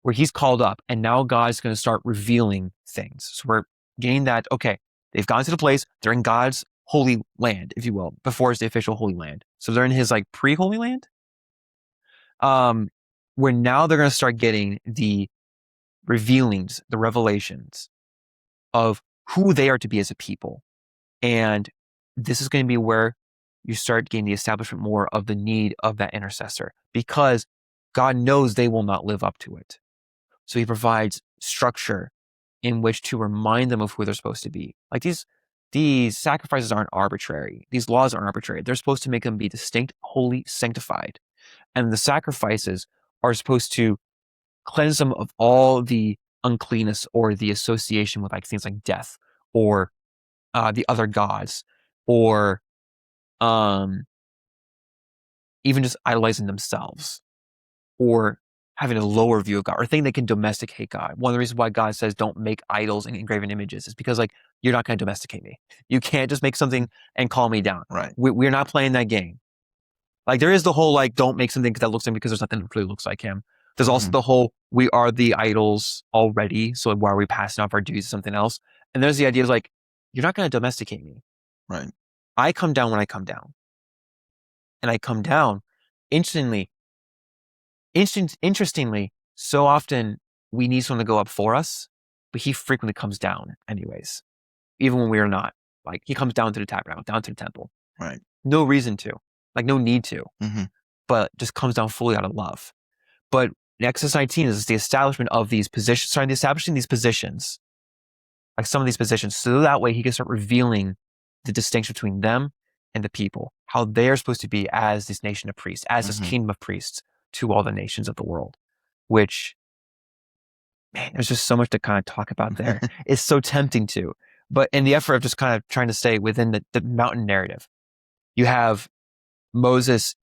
where he's called up and now God's going to start revealing things. So we're getting that, okay, they've gone to the place, they're in God's holy land, if you will, before it's the official holy land. So they're in his like pre-holy land. Where now they're going to start getting the revealings, the revelations of who they are to be as a people. And this is going to be where you start getting the establishment more of the need of that intercessor, because God knows they will not live up to it. So he provides structure in which to remind them of who they're supposed to be. Like these sacrifices aren't arbitrary. These laws aren't arbitrary. They're supposed to make them be distinct, holy, sanctified. And the sacrifices are supposed to cleanse them of all the uncleanness or the association with like things like death or the other gods, or even just idolizing themselves. or having a lower view of God or think they can domesticate God. One of the reasons why God says don't make idols and engraven images is because like you're not going to domesticate me. You can't just make something and calm me down. Right. We're not playing that game. Like there is the whole like don't make something that looks like him because there's nothing that really looks like him. There's also the whole we are the idols already, so why are we passing off our duties to something else? And there's the idea of like you're not going to domesticate me. Right. I come down when I come down, and I come down instantly. Interestingly, so often we need someone to go up for us, but he frequently comes down anyways, even when we are not. Like he comes down to the tabernacle, down to the temple. Right. No reason to, like no need to, Mm-hmm. but just comes down fully out of love. But in Exodus 19 is the establishment of these positions, establishing these positions, like some of these positions, so that way he can start revealing the distinction between them and the people, how they're supposed to be as this nation of priests, as this kingdom of priests to all the nations of the world, which, man, there's just so much to kind of talk about there. It's so tempting to, but in the effort of just kind of trying to stay within the mountain narrative, you have Moses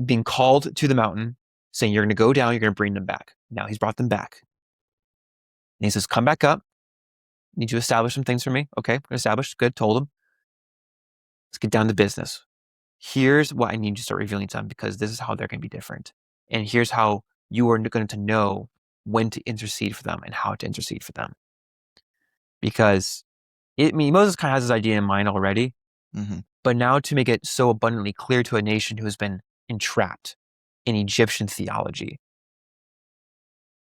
being called to the mountain, saying, you're going to go down, you're going to bring them back. Now he's brought them back. And he says, come back up. Need you to establish some things for me? Okay, established. Good, told him. Let's get down to business. Here's what I need you to start revealing to them because this is how they're going to be different. And here's how you are going to know when to intercede for them and how to intercede for them. Because Moses kind of has this idea in mind already, but now to make it so abundantly clear to a nation who has been entrapped in Egyptian theology,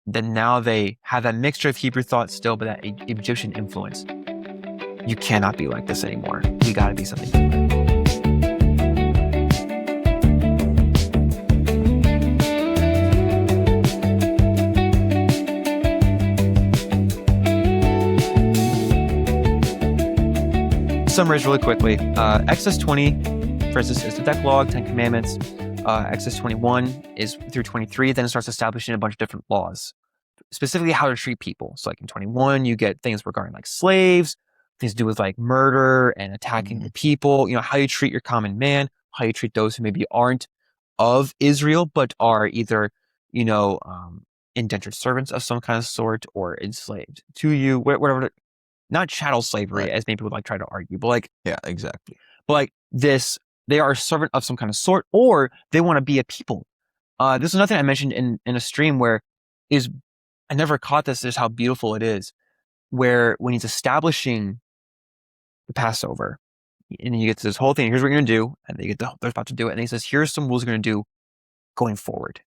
that now they have that mixture of Hebrew thought still, but that Egyptian influence. You cannot be like this anymore. We got to be something different. Summarize really quickly. Exodus 20, for instance, is the Decalogue, 10 Commandments. Exodus 21 is through 23. Then it starts establishing a bunch of different laws, specifically how to treat people. So like in 21, you get things regarding like slaves, things to do with like murder and attacking the people, how you treat your common man, how you treat those who maybe aren't of Israel, but are either, indentured servants of some kind of sort or enslaved to you, whatever. Not chattel slavery, as many people like try to argue, but like, yeah, exactly. But like this, they are a servant of some kind of sort, or they want to be a people. This is another thing I mentioned in a stream where I never caught this, is how beautiful it is, where when he's establishing the Passover, and you get to this whole thing, here's what you're going to do, and they're about to do it, and he says, here's some rules you're going to do going forward.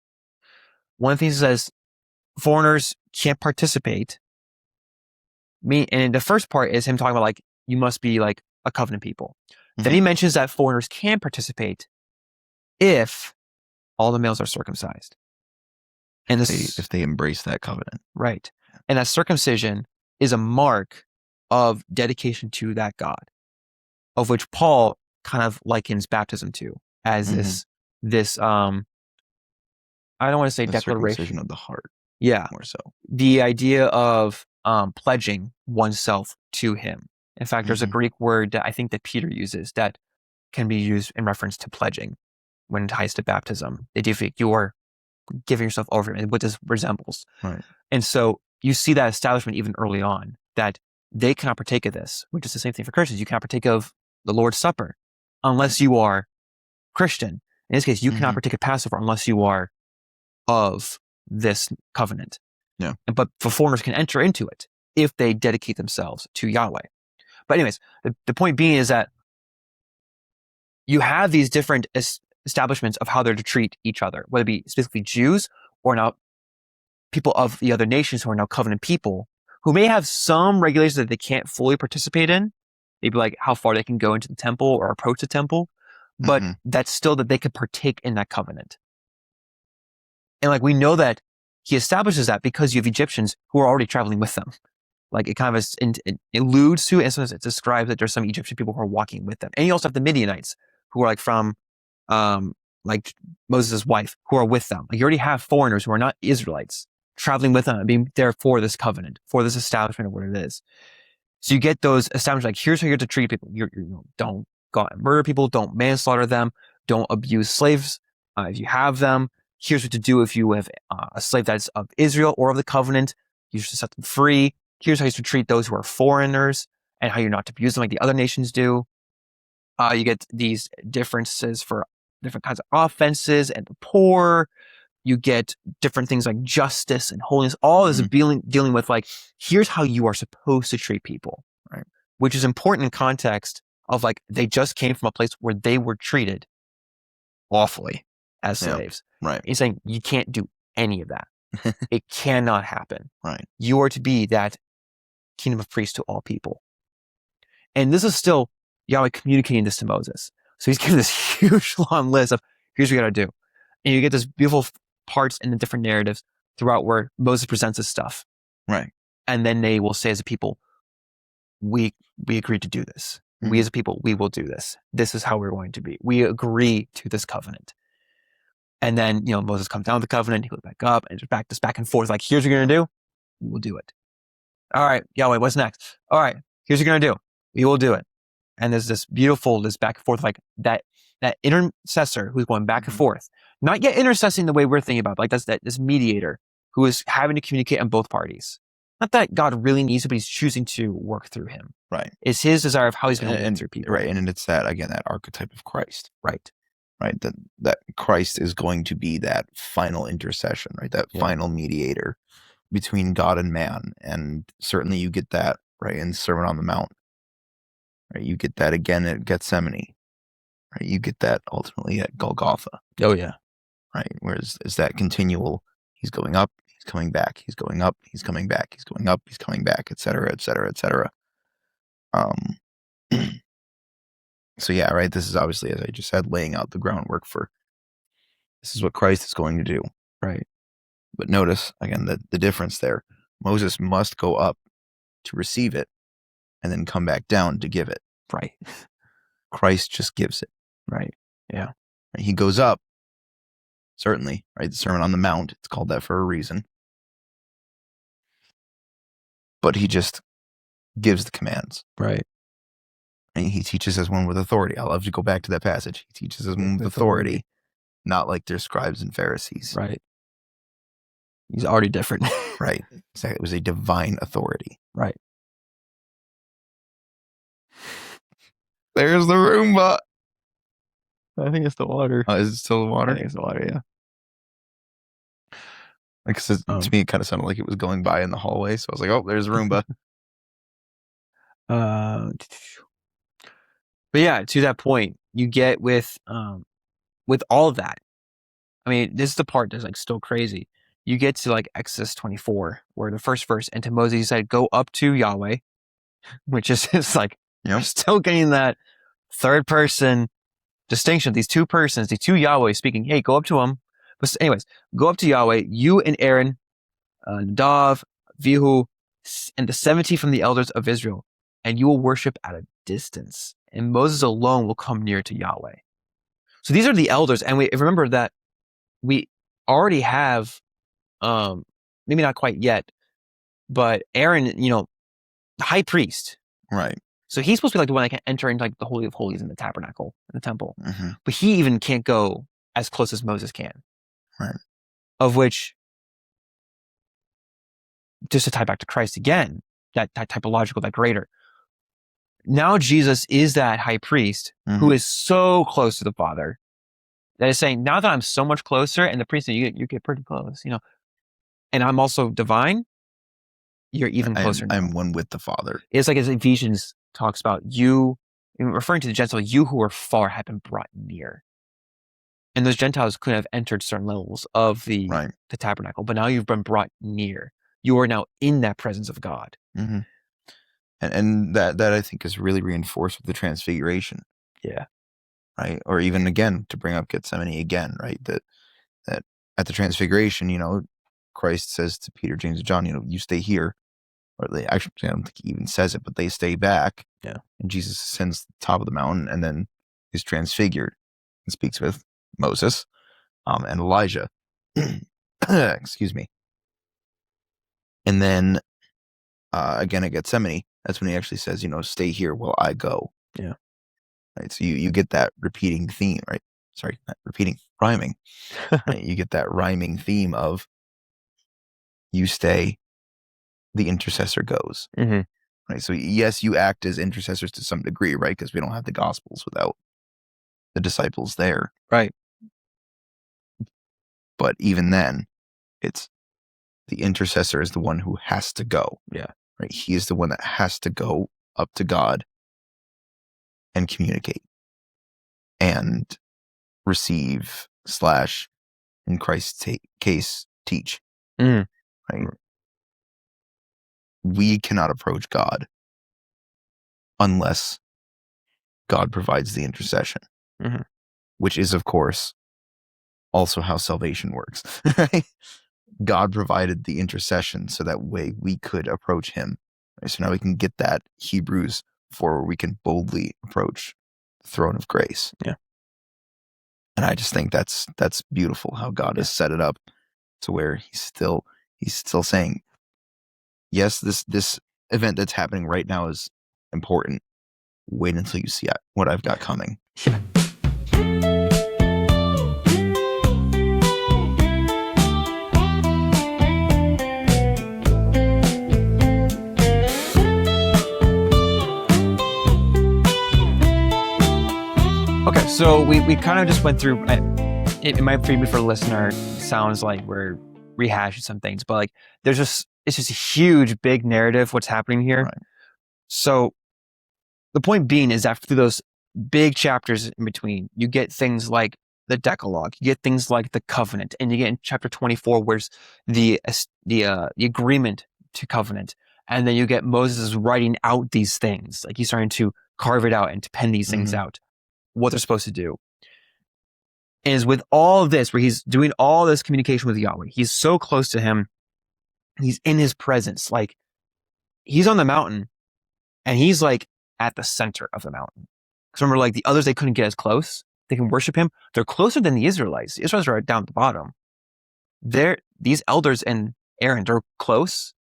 One of the things he says, foreigners can't participate. And the first part is him talking about like, you must be like a covenant people. Then he mentions that foreigners can participate if all the males are circumcised. And if they embrace that covenant. Right. And that circumcision is a mark of dedication to that God, of which Paul kind of likens baptism to as this I don't want to say the declaration. Circumcision of the heart. Yeah. More so. The idea of pledging oneself to him. In fact, there's a Greek word that I think that Peter uses that can be used in reference to pledging when it ties to baptism. You are giving yourself over, and what this resembles. Right. And so you see that establishment even early on, that they cannot partake of this, which is the same thing for Christians. You cannot partake of the Lord's Supper unless you are Christian. In this case, you cannot partake of Passover unless you are of this covenant. Yeah. But for foreigners can enter into it if they dedicate themselves to Yahweh. But anyways, the point being is that you have these different establishments of how they're to treat each other, whether it be specifically Jews or now people of the other nations who are now covenant people, who may have some regulations that they can't fully participate in, maybe like how far they can go into the temple or approach the temple, but that's still that they could partake in that covenant. And like we know that he establishes that because you have Egyptians who are already traveling with them. Like it kind of it alludes to, and sometimes it describes that there's some Egyptian people who are walking with them. And you also have the Midianites who are like from like Moses' wife who are with them. Like you already have foreigners who are not Israelites traveling with them and being there for this covenant, for this establishment of what it is. So you get those established, like here's how you're to treat people. Don't go out and murder people, don't manslaughter them, don't abuse slaves if you have them. Here's what to do if you have a slave that's of Israel or of the covenant. You should set them free. Here's how you should treat those who are foreigners and how you're not to abuse them like the other nations do. You get these differences for different kinds of offenses and the poor. You get different things like justice and holiness. All this is dealing with like, here's how you are supposed to treat people, right? Which is important in context of like, they just came from a place where they were treated awfully as slaves. Right. He's saying you can't do any of that. It cannot happen. Right. You are to be that kingdom of priests to all people. And this is still Yahweh communicating this to Moses. So he's giving this huge long list of here's what you got to do. And you get this beautiful parts in the different narratives throughout where Moses presents his stuff. Right. And then they will say as a people, we agreed to do this. Mm-hmm. We as a people, we will do this. This is how we're going to be. We agree to this covenant. And then, Moses comes down with the covenant, he goes back up, and just back and forth, like, here's what you're going to do. We will do it. All right, Yahweh, what's next? All right, here's what you're going to do. We will do it. And there's this back and forth, like that intercessor who's going back and forth, not yet intercessing the way we're thinking about, like this mediator who is having to communicate on both parties. Not that God really needs it, but he's choosing to work through him. Right. It's his desire of how he's going to work through people. Right. And it's that archetype of Christ. Right. Right. That Christ is going to be that final intercession, right? That final mediator between God and man. And certainly you get that, right, in Sermon on the Mount. Right. You get that again at Gethsemane. Right. You get that ultimately at Golgotha. Oh, yeah. Right. Whereas is that continual, he's going up, he's coming back, he's going up, he's coming back, he's going up, he's coming back, et cetera, et cetera, et cetera. So yeah, right. This is obviously, as I just said, laying out the groundwork for this is what Christ is going to do. Right. But notice again the difference there. Moses must go up to receive it and then come back down to give it. Right. Christ just gives it. Right. Yeah. He goes up, certainly, right? The Sermon on the Mount, it's called that for a reason. But he just gives the commands. Right. And he teaches as one with authority. I love to go back to that passage. He teaches as one with authority, not like their scribes and Pharisees. Right. He's already different. Right. So it was a divine authority. Right. There's the Roomba. I think it's the water. Oh, is it still the water? I think it's the water, yeah. Like to me, it kind of sounded like it was going by in the hallway. So I was like, oh, there's Roomba. But yeah, to that point, you get with all of that. I mean, this is the part that's like still crazy. You get to like Exodus 24, where the first verse, and to Moses he said, go up to Yahweh, which is just like, you're still getting that third person distinction. These two persons, the two Yahweh speaking, hey, go up to him. But anyways, go up to Yahweh, you and Aaron, Nadav, Avihu, and the 70 from the elders of Israel, and you will worship at a distance. And Moses alone will come near to Yahweh. So these are the elders. And we remember that we already have, maybe not quite yet, but Aaron, the high priest. Right. So he's supposed to be like the one that can enter into like the Holy of Holies in the tabernacle, in the temple. Mm-hmm. But he even can't go as close as Moses can. Right. Of which, just to tie back to Christ again, that typological, that greater. Now Jesus is that high priest who is so close to the Father that is saying, now that I'm so much closer, and the priest, you get pretty close, and I'm also divine, you're even closer now. I'm one with the Father. It's like as Ephesians talks about, you, referring to the Gentiles, you who are far have been brought near. And those Gentiles couldn't have entered certain levels of the tabernacle, but now you've been brought near. You are now in that presence of God. Mm-hmm. And that I think is really reinforced with the transfiguration. Yeah. Right. Or even again, to bring up Gethsemane again, right? That at the transfiguration, Christ says to Peter, James, and John, you stay here. Or they actually, I don't think he even says it, but they stay back. Yeah. And Jesus ascends to the top of the mountain and then is transfigured and speaks with Moses and Elijah. Excuse me. And then again at Gethsemane, that's when he actually says, stay here while I go. Yeah. Right. So you get that repeating theme, right? not repeating, rhyming. Right? You get that rhyming theme of you stay, the intercessor goes. Mm-hmm. Right? So yes, you act as intercessors to some degree, right? Because we don't have the Gospels without the disciples there. Right. But even then, it's the intercessor is the one who has to go. Yeah. Right? He is the one that has to go up to God and communicate and receive / in Christ's case, teach. Mm. Right? We cannot approach God unless God provides the intercession, Mm-hmm. which is, of course, also how salvation works. Right? God provided the intercession so that way we could approach him. Right? So now we can get that Hebrews 4 where we can boldly approach the throne of grace. Yeah. And I just think that's beautiful how God has set it up to where he's still saying, yes, this event that's happening right now is important. Wait until you see what I've got coming. Yeah. Okay, so we kind of just went through. It might be for the listener sounds like we're rehashing some things, but like it's just a huge, big narrative what's happening here. Right. So the point being is that through those big chapters in between, you get things like the Decalogue, you get things like the covenant, and you get in chapter 24 where's the agreement to covenant, and then you get Moses writing out these things, like he's starting to carve it out and to pen these things out, what they're supposed to do. And is with all of this, where he's doing all this communication with Yahweh, he's so close to him, he's in his presence, like he's on the mountain, and he's like at the center of the mountain. Because remember, like the others, they couldn't get as close. They can worship him. They're closer than the Israelites. The Israelites are down at the bottom. These elders and Aaron, they're close,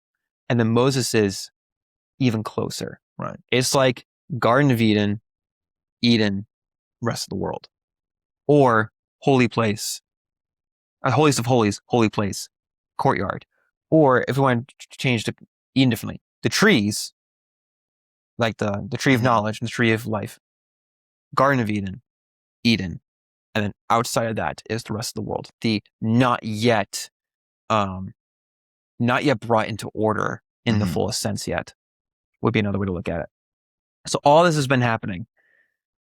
and then Moses is even closer. Right. It's like Garden of Eden, rest of the world, or holy place, holiest of holies, holy place, courtyard, or if we want to change to Eden differently, the trees, like the tree of knowledge and the tree of life, Garden of Eden, and then outside of that is the rest of the world, the not yet brought into order in the fullest sense yet, would be another way to look at it. So all this has been happening,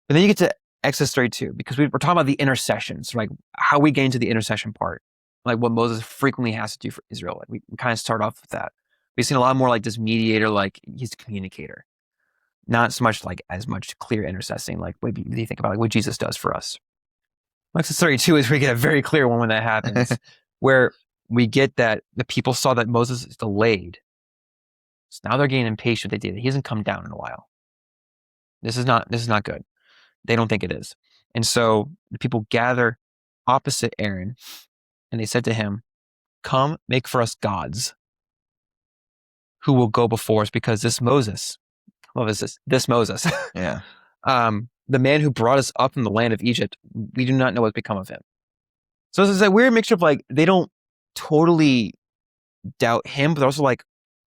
but then you get to Exodus 32, because we're talking about the intercessions, like how we get into the intercession part, like what Moses frequently has to do for Israel. Like we kind of start off with that. We've seen a lot more like this mediator, like he's a communicator, not so much like as much clear intercessing, like what you think about like what Jesus does for us. Exodus 32 is where we get a very clear one when that happens, where we get that the people saw that Moses is delayed. So now they're getting impatient. They did. He hasn't come down in a while. This is not good. They don't think it is. And so the people gather opposite Aaron, and they said to him, "Come, make for us gods who will go before us, because this Moses, this Moses, Yeah. the man who brought us up from the land of Egypt, we do not know what's become of him." So it's a weird mixture of like, they don't totally doubt him, but they're also like,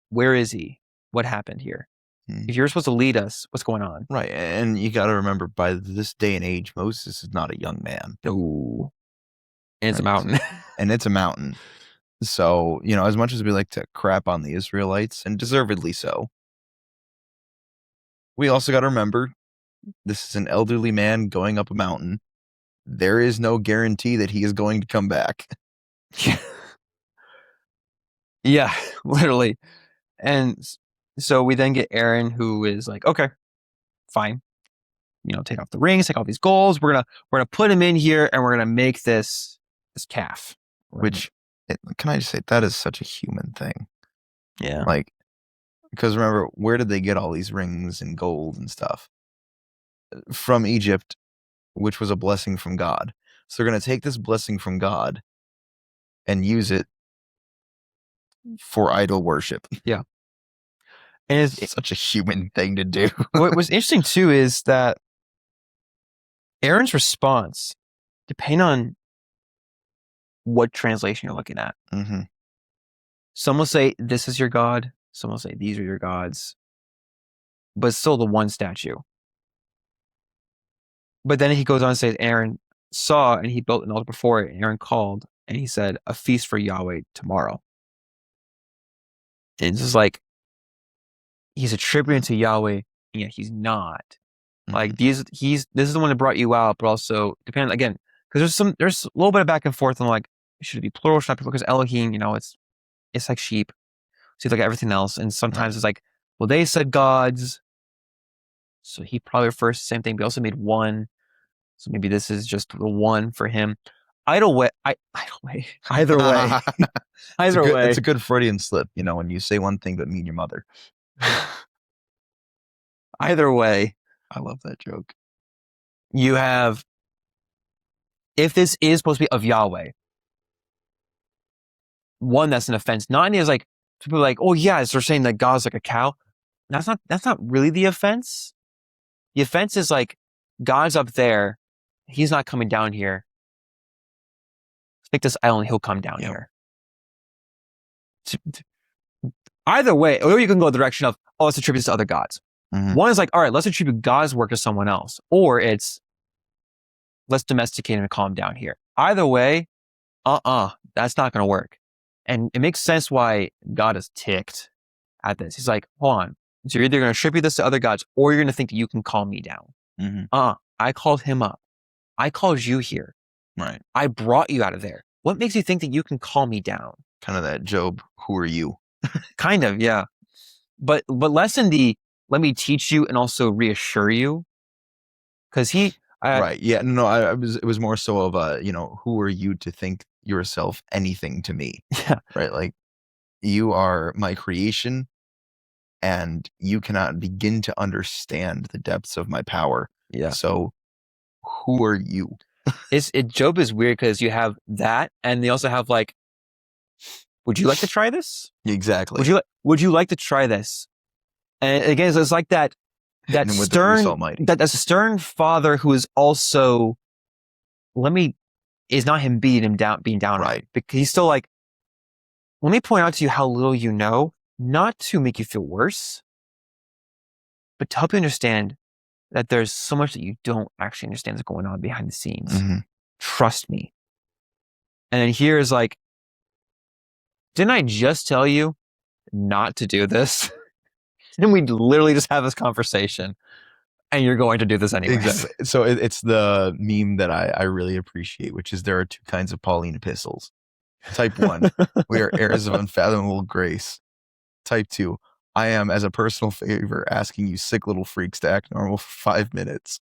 where is he? What happened here? If you're supposed to lead us, what's going on? Right. And you got to remember, by this day and age, Moses is not a young man. No. And it's a mountain. And it's a mountain. So, as much as we like to crap on the Israelites, and deservedly so, we also got to remember, this is an elderly man going up a mountain. There is no guarantee that he is going to come back. Yeah, literally. And so we then get Aaron, who is like, okay, fine. Take off the rings, take off these golds. We're gonna put him in here, and we're gonna make this calf. Which, can I just say, that is such a human thing. Yeah. Like, because remember, where did they get all these rings and gold and stuff? From Egypt, which was a blessing from God. So they're going to take this blessing from God and use it for idol worship. Yeah. And it's such a human thing to do. What was interesting too is that Aaron's response depending on what translation you're looking at. Mm-hmm. Some will say this is your God. Some will say these are your gods. But it's still the one statue. But then he goes on and says, Aaron saw and he built an altar before it. And Aaron called and he said, a feast for Yahweh tomorrow. And it's just like, he's attributing to Yahweh, and yet he's not. Mm-hmm. Like this is the one that brought you out, but also depending again, because there's a little bit of back and forth on like, should it be plural, should it not be plural? Because Elohim, it's like sheep. So it's like everything else. And sometimes it's like, well, they said gods. So he probably refers to the same thing, but he also made one. So maybe this is just the one for him. Either way. Either way. It's a good Freudian slip, when you say one thing but mean your mother. Either way. I love that joke. You have, if this is supposed to be of Yahweh, one, that's an offense. Not any is like, people are like, oh yeah, they're saying that God's like a cow. That's not really the offense. The offense is like, God's up there. He's not coming down here. Make this island, he'll come down here. Either way, or you can go the direction of, oh, let's attribute this to other gods. Mm-hmm. One is like, all right, let's attribute God's work to someone else. Or it's, let's domesticate him and calm down here. Either way, that's not going to work. And it makes sense why God is ticked at this. He's like, hold on. So you're either going to attribute this to other gods, or you're going to think that you can calm me down. Mm-hmm. I called him up. I called you here. Right. I brought you out of there. What makes you think that you can calm me down? Kind of that Job, who are you? Kind of, yeah. But less in the, let me teach you and also reassure you. Because right. Yeah. No, it was more so of who are you to think yourself anything to me? Yeah. Right. Like, you are my creation and you cannot begin to understand the depths of my power. Yeah. So who are you? Job is weird because you have that, and they also have like, would you like to try this? Exactly. Would you like to try this? And again, it's like that that stern father who is also, is not him being down, right? Because he's still like, let me point out to you how little you know, not to make you feel worse, but to help you understand that there's so much that you don't actually understand what's going on behind the scenes. Mm-hmm. Trust me. And then here is like, didn't I just tell you not to do this? Didn't we literally just have this conversation? And you're going to do this anyway. Exactly. So it's the meme that I really appreciate, which is there are two kinds of Pauline epistles. Type 1, we are heirs of unfathomable grace. Type 2, I am, as a personal favor, asking you sick little freaks to act normal for 5 minutes.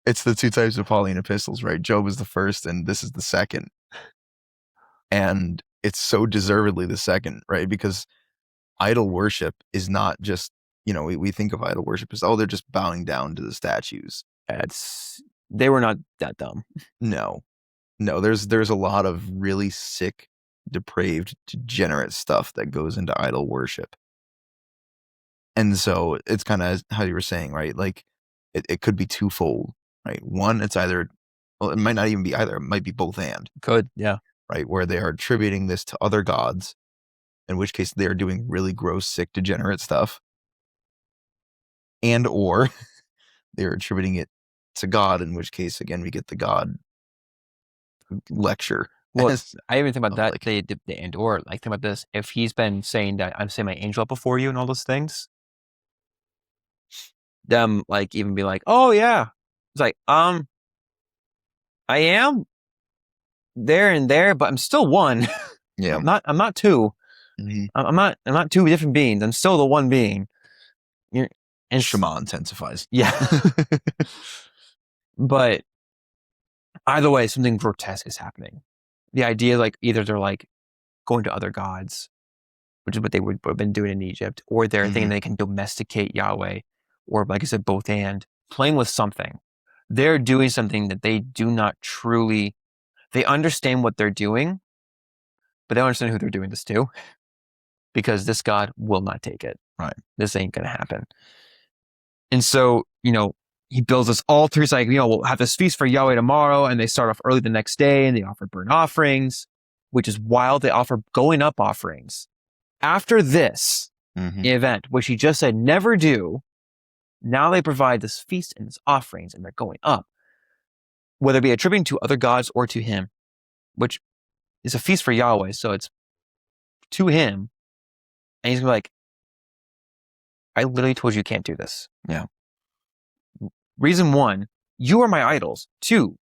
It's the two types of Pauline epistles, right? Job is the first, and this is the second. And it's so deservedly the second, right? Because idol worship is not just, we think of idol worship as, they're just bowing down to the statues. They were not that dumb. No, there's a lot of really sick, depraved, degenerate stuff that goes into idol worship. And so it's kind of how you were saying, right? Like it could be twofold, right? One, it's either, it might not even be either. It might be both and. Could, yeah. Right? Where they are attributing this to other gods, in which case they are doing really gross, sick, degenerate stuff. And or they're attributing it to God, in which case, again, we get the God lecture. Well, I even think about that. Like, the and or, like, think about this. If he's been saying that I'm saying my angel up before you and all those things, them like even be like, oh yeah, it's like I am there and there, but I'm still one. Yeah, I'm not two. Mm-hmm. I'm not two different beings. I'm still the one being. And Shema intensifies. Yeah. But either way, something grotesque is happening. The idea, like, either they're like going to other gods, which is what they would have been doing in Egypt, or they're thinking they can domesticate Yahweh, or like I said, both and playing with something. They're doing something that they do not truly, they understand what they're doing, but they don't understand who they're doing this to, because this God will not take it. Right. This ain't going to happen. And so, he builds this altar. He's like, we'll have this feast for Yahweh tomorrow. And they start off early the next day and they offer burnt offerings, which is wild. They offer going up offerings. After this event, which he just said never do, now they provide this feast and this offerings and they're going up, whether it be attributing to other gods or to him, which is a feast for Yahweh. So it's to him. And he's gonna be like, I literally told you you can't do this. Yeah. Reason one, you are my idols. Two,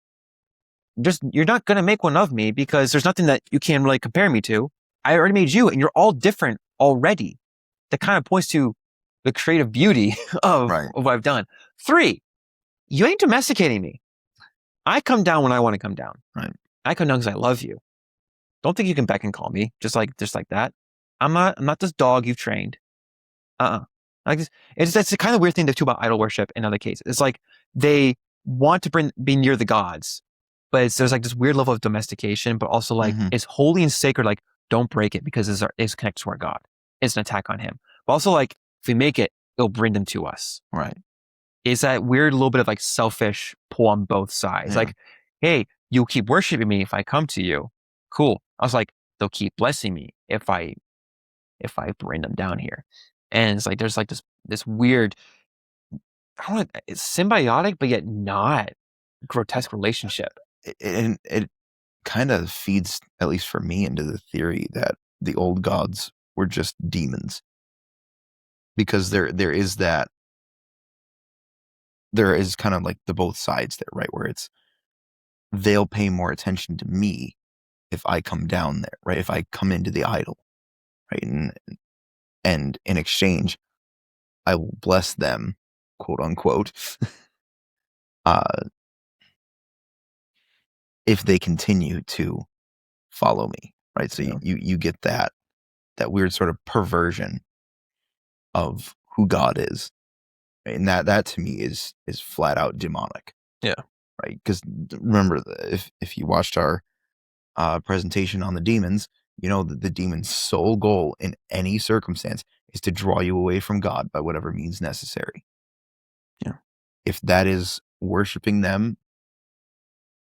you're not going to make one of me because there's nothing that you can really compare me to. I already made you and you're all different already. That kind of points to the creative beauty of what I've done. Three, you ain't domesticating me. I come down when I want to come down. Right. I come down because I love you. Don't think you can beck and call me just like that. I'm not this dog you've trained. Like this, it's a kind of weird thing too about idol worship in other cases. It's like they want to be near the gods, but there's like this weird level of domestication, but also like it's holy and sacred. Like don't break it because it's connected to our God. It's an attack on him. But also like if we make it, it'll bring them to us. Right. It's that weird little bit of like selfish pull on both sides. Yeah. Like, hey, you'll keep worshiping me if I come to you. Cool. I was like, they'll keep blessing me if I bring them down here. And it's like there's like this weird, I don't know, it's symbiotic, but yet not grotesque relationship. And it kind of feeds, at least for me, into the theory that the old gods were just demons. Because there is kind of like the both sides there, right? Where it's they'll pay more attention to me if I come down there, right? If I come into the idol, right? And in exchange, I will bless them, quote unquote, if they continue to follow me, right? So you get that weird sort of perversion of who God is, right? And that to me is flat out demonic. Yeah, right. Because remember, if you watched our presentation on the demons, you know that the demon's sole goal in any circumstance is to draw you away from God by whatever means necessary. Yeah. If that is worshiping them,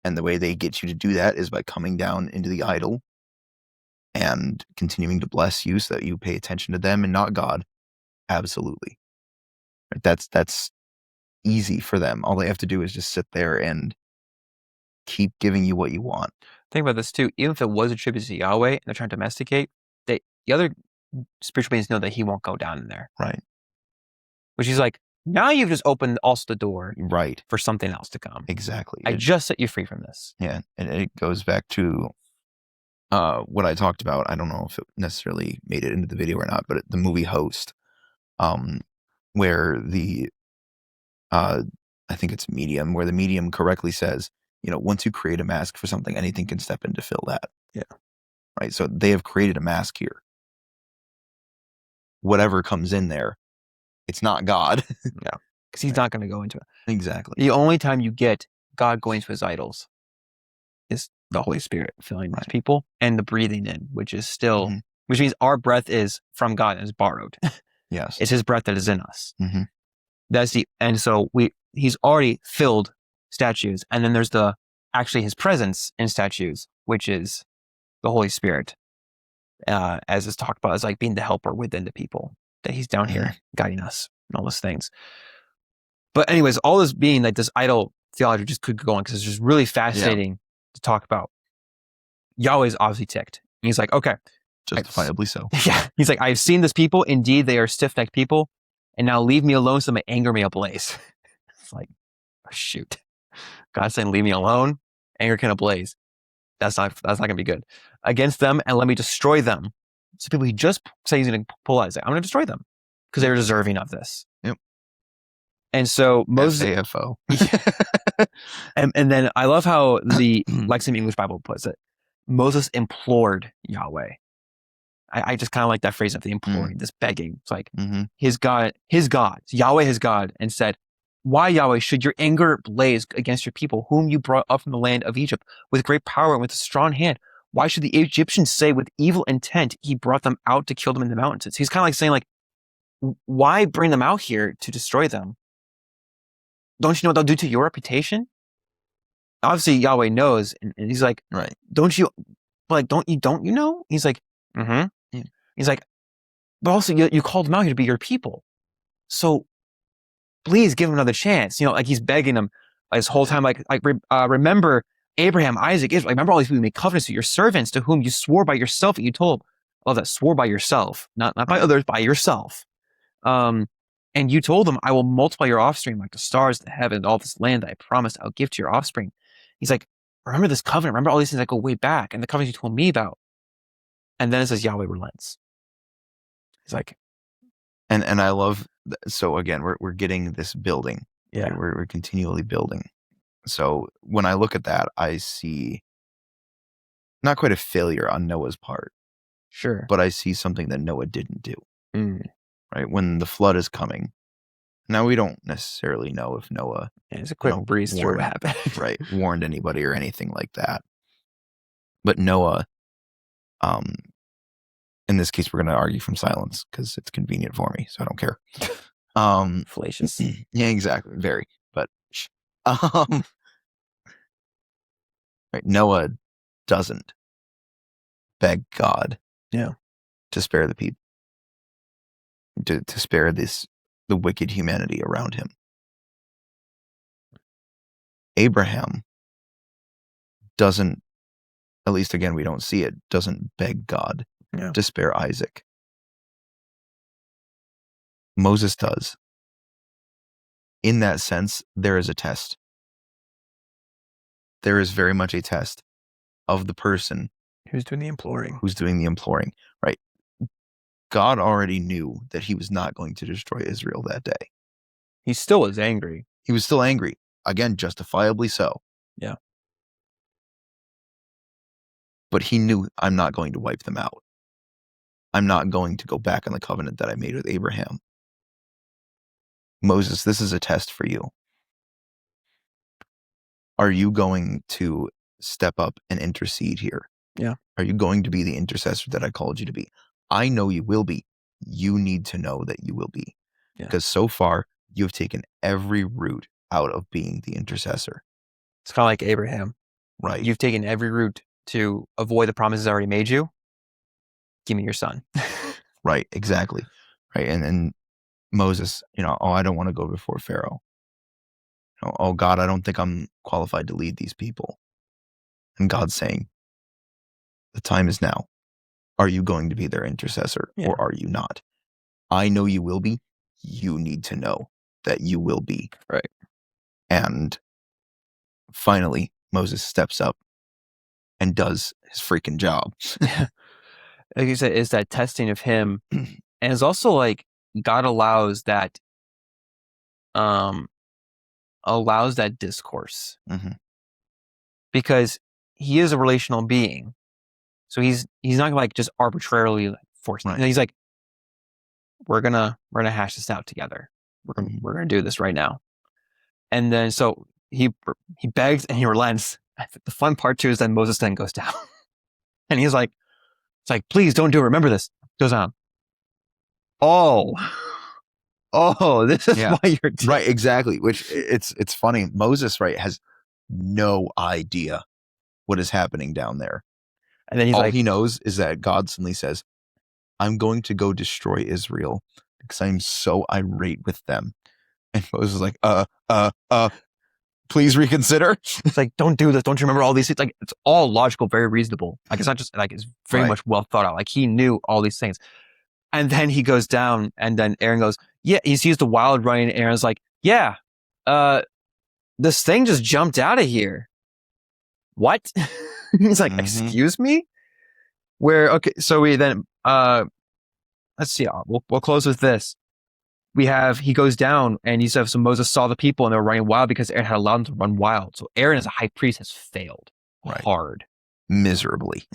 and the way they get you to do that is by coming down into the idol and continuing to bless you so that you pay attention to them and not God, absolutely. Right? That's easy for them. All they have to do is just sit there and keep giving you what you want. Think about this too. Even if it was attributed to Yahweh and they're trying to domesticate, the other spiritual beings know that he won't go down in there. Right. Which he's like, now you've just opened also the door right for something else to come. Exactly. I just set you free from this. Yeah. And it goes back to what I talked about. I don't know if it necessarily made it into the video or not, but the movie Host, where the I think it's Medium, where the medium correctly says, once you create a mask for something, anything can step in to fill that. Yeah. Right. So they have created a mask here. Whatever comes in there, it's not God. Yeah. Because he's not going to go into it. Exactly. The only time you get God going to his idols is the Holy Spirit filling his people and the breathing in, which is still, which means our breath is from God and is borrowed. Yes. It's his breath that is in us. Mm-hmm. And so he's already filled statues. And then there's actually his presence in statues, which is the Holy Spirit, as is talked about as like being the helper within the people, that he's down here guiding us and all those things. But anyways, all this being like this idol theology just could go on because it's just really fascinating to talk about. Yahweh's obviously ticked. And he's like, okay. Justifiably so. Yeah. He's like, I've seen this people. Indeed, they are stiff-necked people. And now leave me alone so my anger may ablaze. It's like, oh, shoot. God's saying, leave me alone. Anger can ablaze. That's not going to be good. Against them, and let me destroy them. So people he just say he's going to pull out. He's like, I'm going to destroy them because they're deserving of this. Yep. And so Moses. AFO. and then I love how the Lexham English Bible puts it. Moses implored Yahweh. I just kind of like that phrase of the imploring, this begging. It's like his God, Yahweh his God, and said, why, Yahweh, should your anger blaze against your people, whom you brought up from the land of Egypt with great power and with a strong hand? Why should the Egyptians say with evil intent he brought them out to kill them in the mountains? He's kind of like saying, like, why bring them out here to destroy them? don't you know what they'll do to your reputation? Obviously Yahweh knows, and he's like, right. don't you know? He's like, mm-hmm. Yeah. He's like, but also you called them out here to be your people. So please give him another chance. Like he's begging him this whole time, remember Abraham, Isaac, Israel. Remember all these people you made covenants with, your servants to whom you swore by yourself that you told. I love that, swore by yourself, not by others, by yourself. And you told them, I will multiply your offspring like the stars in the heaven, and all this land that I promised I'll give to your offspring. He's like, remember this covenant, remember all these things that go way back, and the covenant you told me about. And then it says Yahweh relents. He's like, and I love, so again, we're getting this building. Yeah. Right? We're continually building. So when I look at that, I see not quite a failure on Noah's part. Sure. But I see something that Noah didn't do. Mm. Right? When the flood is coming. Now we don't necessarily know if Noah it's a quick breeze through what happened. Right. Warned anybody or anything like that. But Noah, in this case, we're going to argue from silence because it's convenient for me, so I don't care. Fallacious. Yeah, exactly. Very. But right, Noah doesn't beg God to spare the people, to spare the wicked humanity around him. Abraham doesn't, at least again, we don't see it, doesn't beg God to spare Isaac. Moses does. In that sense, there is a test. There is very much a test of the person who's doing the imploring. Right. God already knew that he was not going to destroy Israel that day. He still was angry. He was still angry. Again, justifiably so. Yeah. But he knew, I'm not going to wipe them out. I'm not going to go back on the covenant that I made with Abraham. Moses, this is a test for you. Are you going to step up and intercede here? Yeah. Are you going to be the intercessor that I called you to be? I know you will be. You need to know that you will be. Yeah. Because so far, you've taken every route out of being the intercessor. It's kind of like Abraham. Right. You've taken every route to avoid the promises I already made you. Give me your son. Right, exactly. Right. And Moses, I don't want to go before Pharaoh. Oh God, I don't think I'm qualified to lead these people. And God's saying, the time is now. Are you going to be their intercessor or are you not? I know you will be. You need to know that you will be. Right. And finally, Moses steps up and does his freaking job. Like you said, it's that testing of him. And it's also like God allows that discourse. Mm-hmm. Because he is a relational being. So he's not gonna just arbitrarily force. Right. He's like, we're gonna hash this out together. We're gonna do this right now. And then so he begs and he relents. The fun part too is then Moses then goes down, and he's like, it's like, please don't do it. Remember this. Goes on. Oh, this is why you're doing. Right. Exactly. Which it's funny. Moses, right, has no idea what is happening down there. And then he's all like, he knows is that God suddenly says, I'm going to go destroy Israel because I'm so irate with them. And Moses is like, please reconsider. It's like, don't do this. Don't you remember all these things? Like, it's all logical, very reasonable. Like, it's not just like, it's very much well thought out. Like, he knew all these things. And then he goes down, and then Aaron goes, yeah, he sees the wild running. Aaron's like, yeah, this thing just jumped out of here. What? He's like, excuse me? So we then, let's see, we'll close with this. He goes down and he says, so Moses saw the people and they were running wild because Aaron had allowed them to run wild. So Aaron as a high priest has failed hard. Miserably.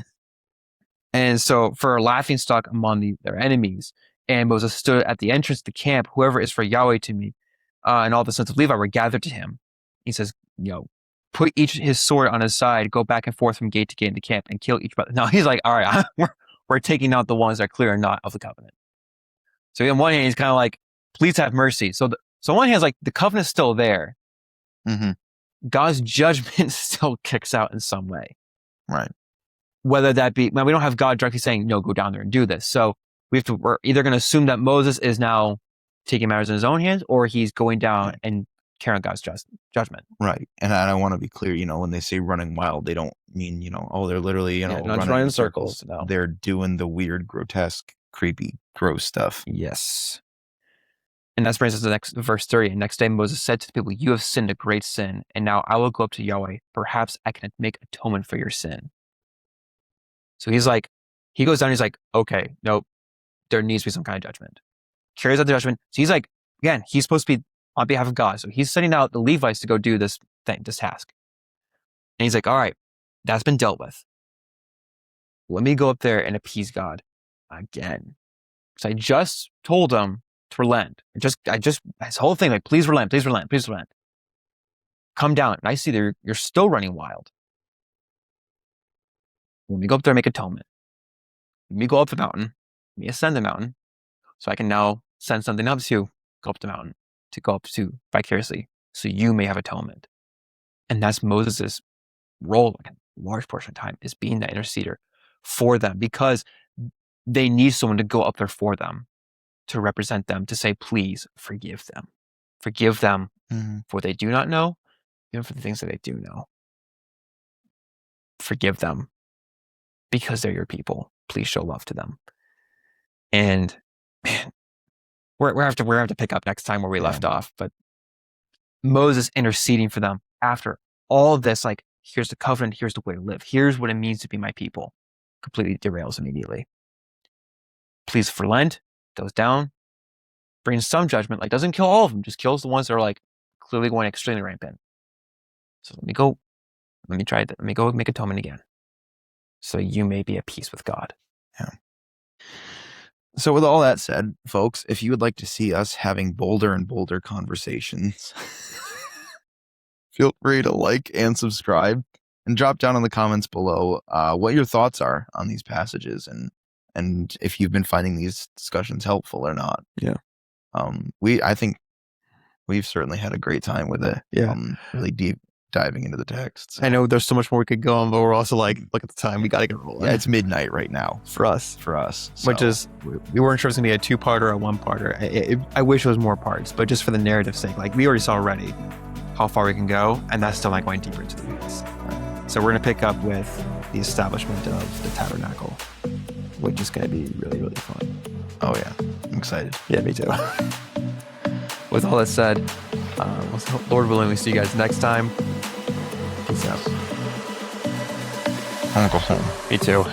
And so for a laughing stock among their enemies, and Moses stood at the entrance to the camp, whoever is for Yahweh to me, and all the sons of Levi were gathered to him. He says, put each his sword on his side, go back and forth from gate to gate in the camp and kill each brother. Now he's like, all right, we're taking out the ones that are clear and not of the covenant. So on one hand, he's kind of like, please have mercy. So on one hand, it's like the covenant's still there. Mhm. God's judgment still kicks out in some way. Right. Whether that be, now we don't have God directly saying, no, go down there and do this. So we're either going to assume that Moses is now taking matters in his own hands, or he's going down and carrying God's judgment. Right. And I want to be clear, when they say running wild, they don't mean, they're literally, running in circles. No. They're doing the weird, grotesque, creepy, gross stuff. Yes. And that brings us to the next verse 30. And next day Moses said to the people, you have sinned a great sin, and now I will go up to Yahweh. Perhaps I can make atonement for your sin. So he goes down, he's like, okay, nope, there needs to be some kind of judgment. Carries out the judgment. So he's like, again, he's supposed to be on behalf of God. So he's sending out the Levites to go do this task. And he's like, all right, that's been dealt with. Let me go up there and appease God again. Because I just told him to relent. This whole thing, like, please relent, please relent, please relent. Come down. And I see that you're still running wild. Let me go up there and make atonement. Let me go up the mountain. Let me ascend the mountain. So I can now send something else to go up the mountain, to go up to vicariously, so you may have atonement. And that's Moses' role, like a large portion of time, is being that interceder for them, because they need someone to go up there for them, to represent them, to say, please forgive them. Forgive them for what they do not know, even for the things that they do know. Forgive them because they're your people. Please show love to them. And man, we're have to pick up next time where we left off. But Moses interceding for them after all of this, like, here's the covenant, here's the way to live, here's what it means to be my people, completely derails immediately. Please relent, goes down, brings some judgment, like, doesn't kill all of them, just kills the ones that are like clearly going extremely rampant. So let me go make atonement again, so you may be at peace with God. Yeah. So with all that said, folks, if you would like to see us having bolder and bolder conversations, feel free to like and subscribe, and drop down in the comments below what your thoughts are on these passages, and if you've been finding these discussions helpful or not. Yeah. I think we've certainly had a great time with it. Yeah. Really deep diving into the text. I know there's so much more we could go on, but we're also like, look at the time, we got to get rolling. Yeah, it's midnight right now for us. So. Which is, we weren't sure it was going to be a 2-parter or a 1-parter. I wish it was more parts, but just for the narrative's sake, like, we already saw already how far we can go, and that's still like going deeper into the weeds. So we're going to pick up with the establishment of the tabernacle, which is going to be really, really fun. Oh yeah, I'm excited. Yeah, me too. With all that said, Lord willing, we see you guys next time. Peace out. I'm gonna go home. Me too.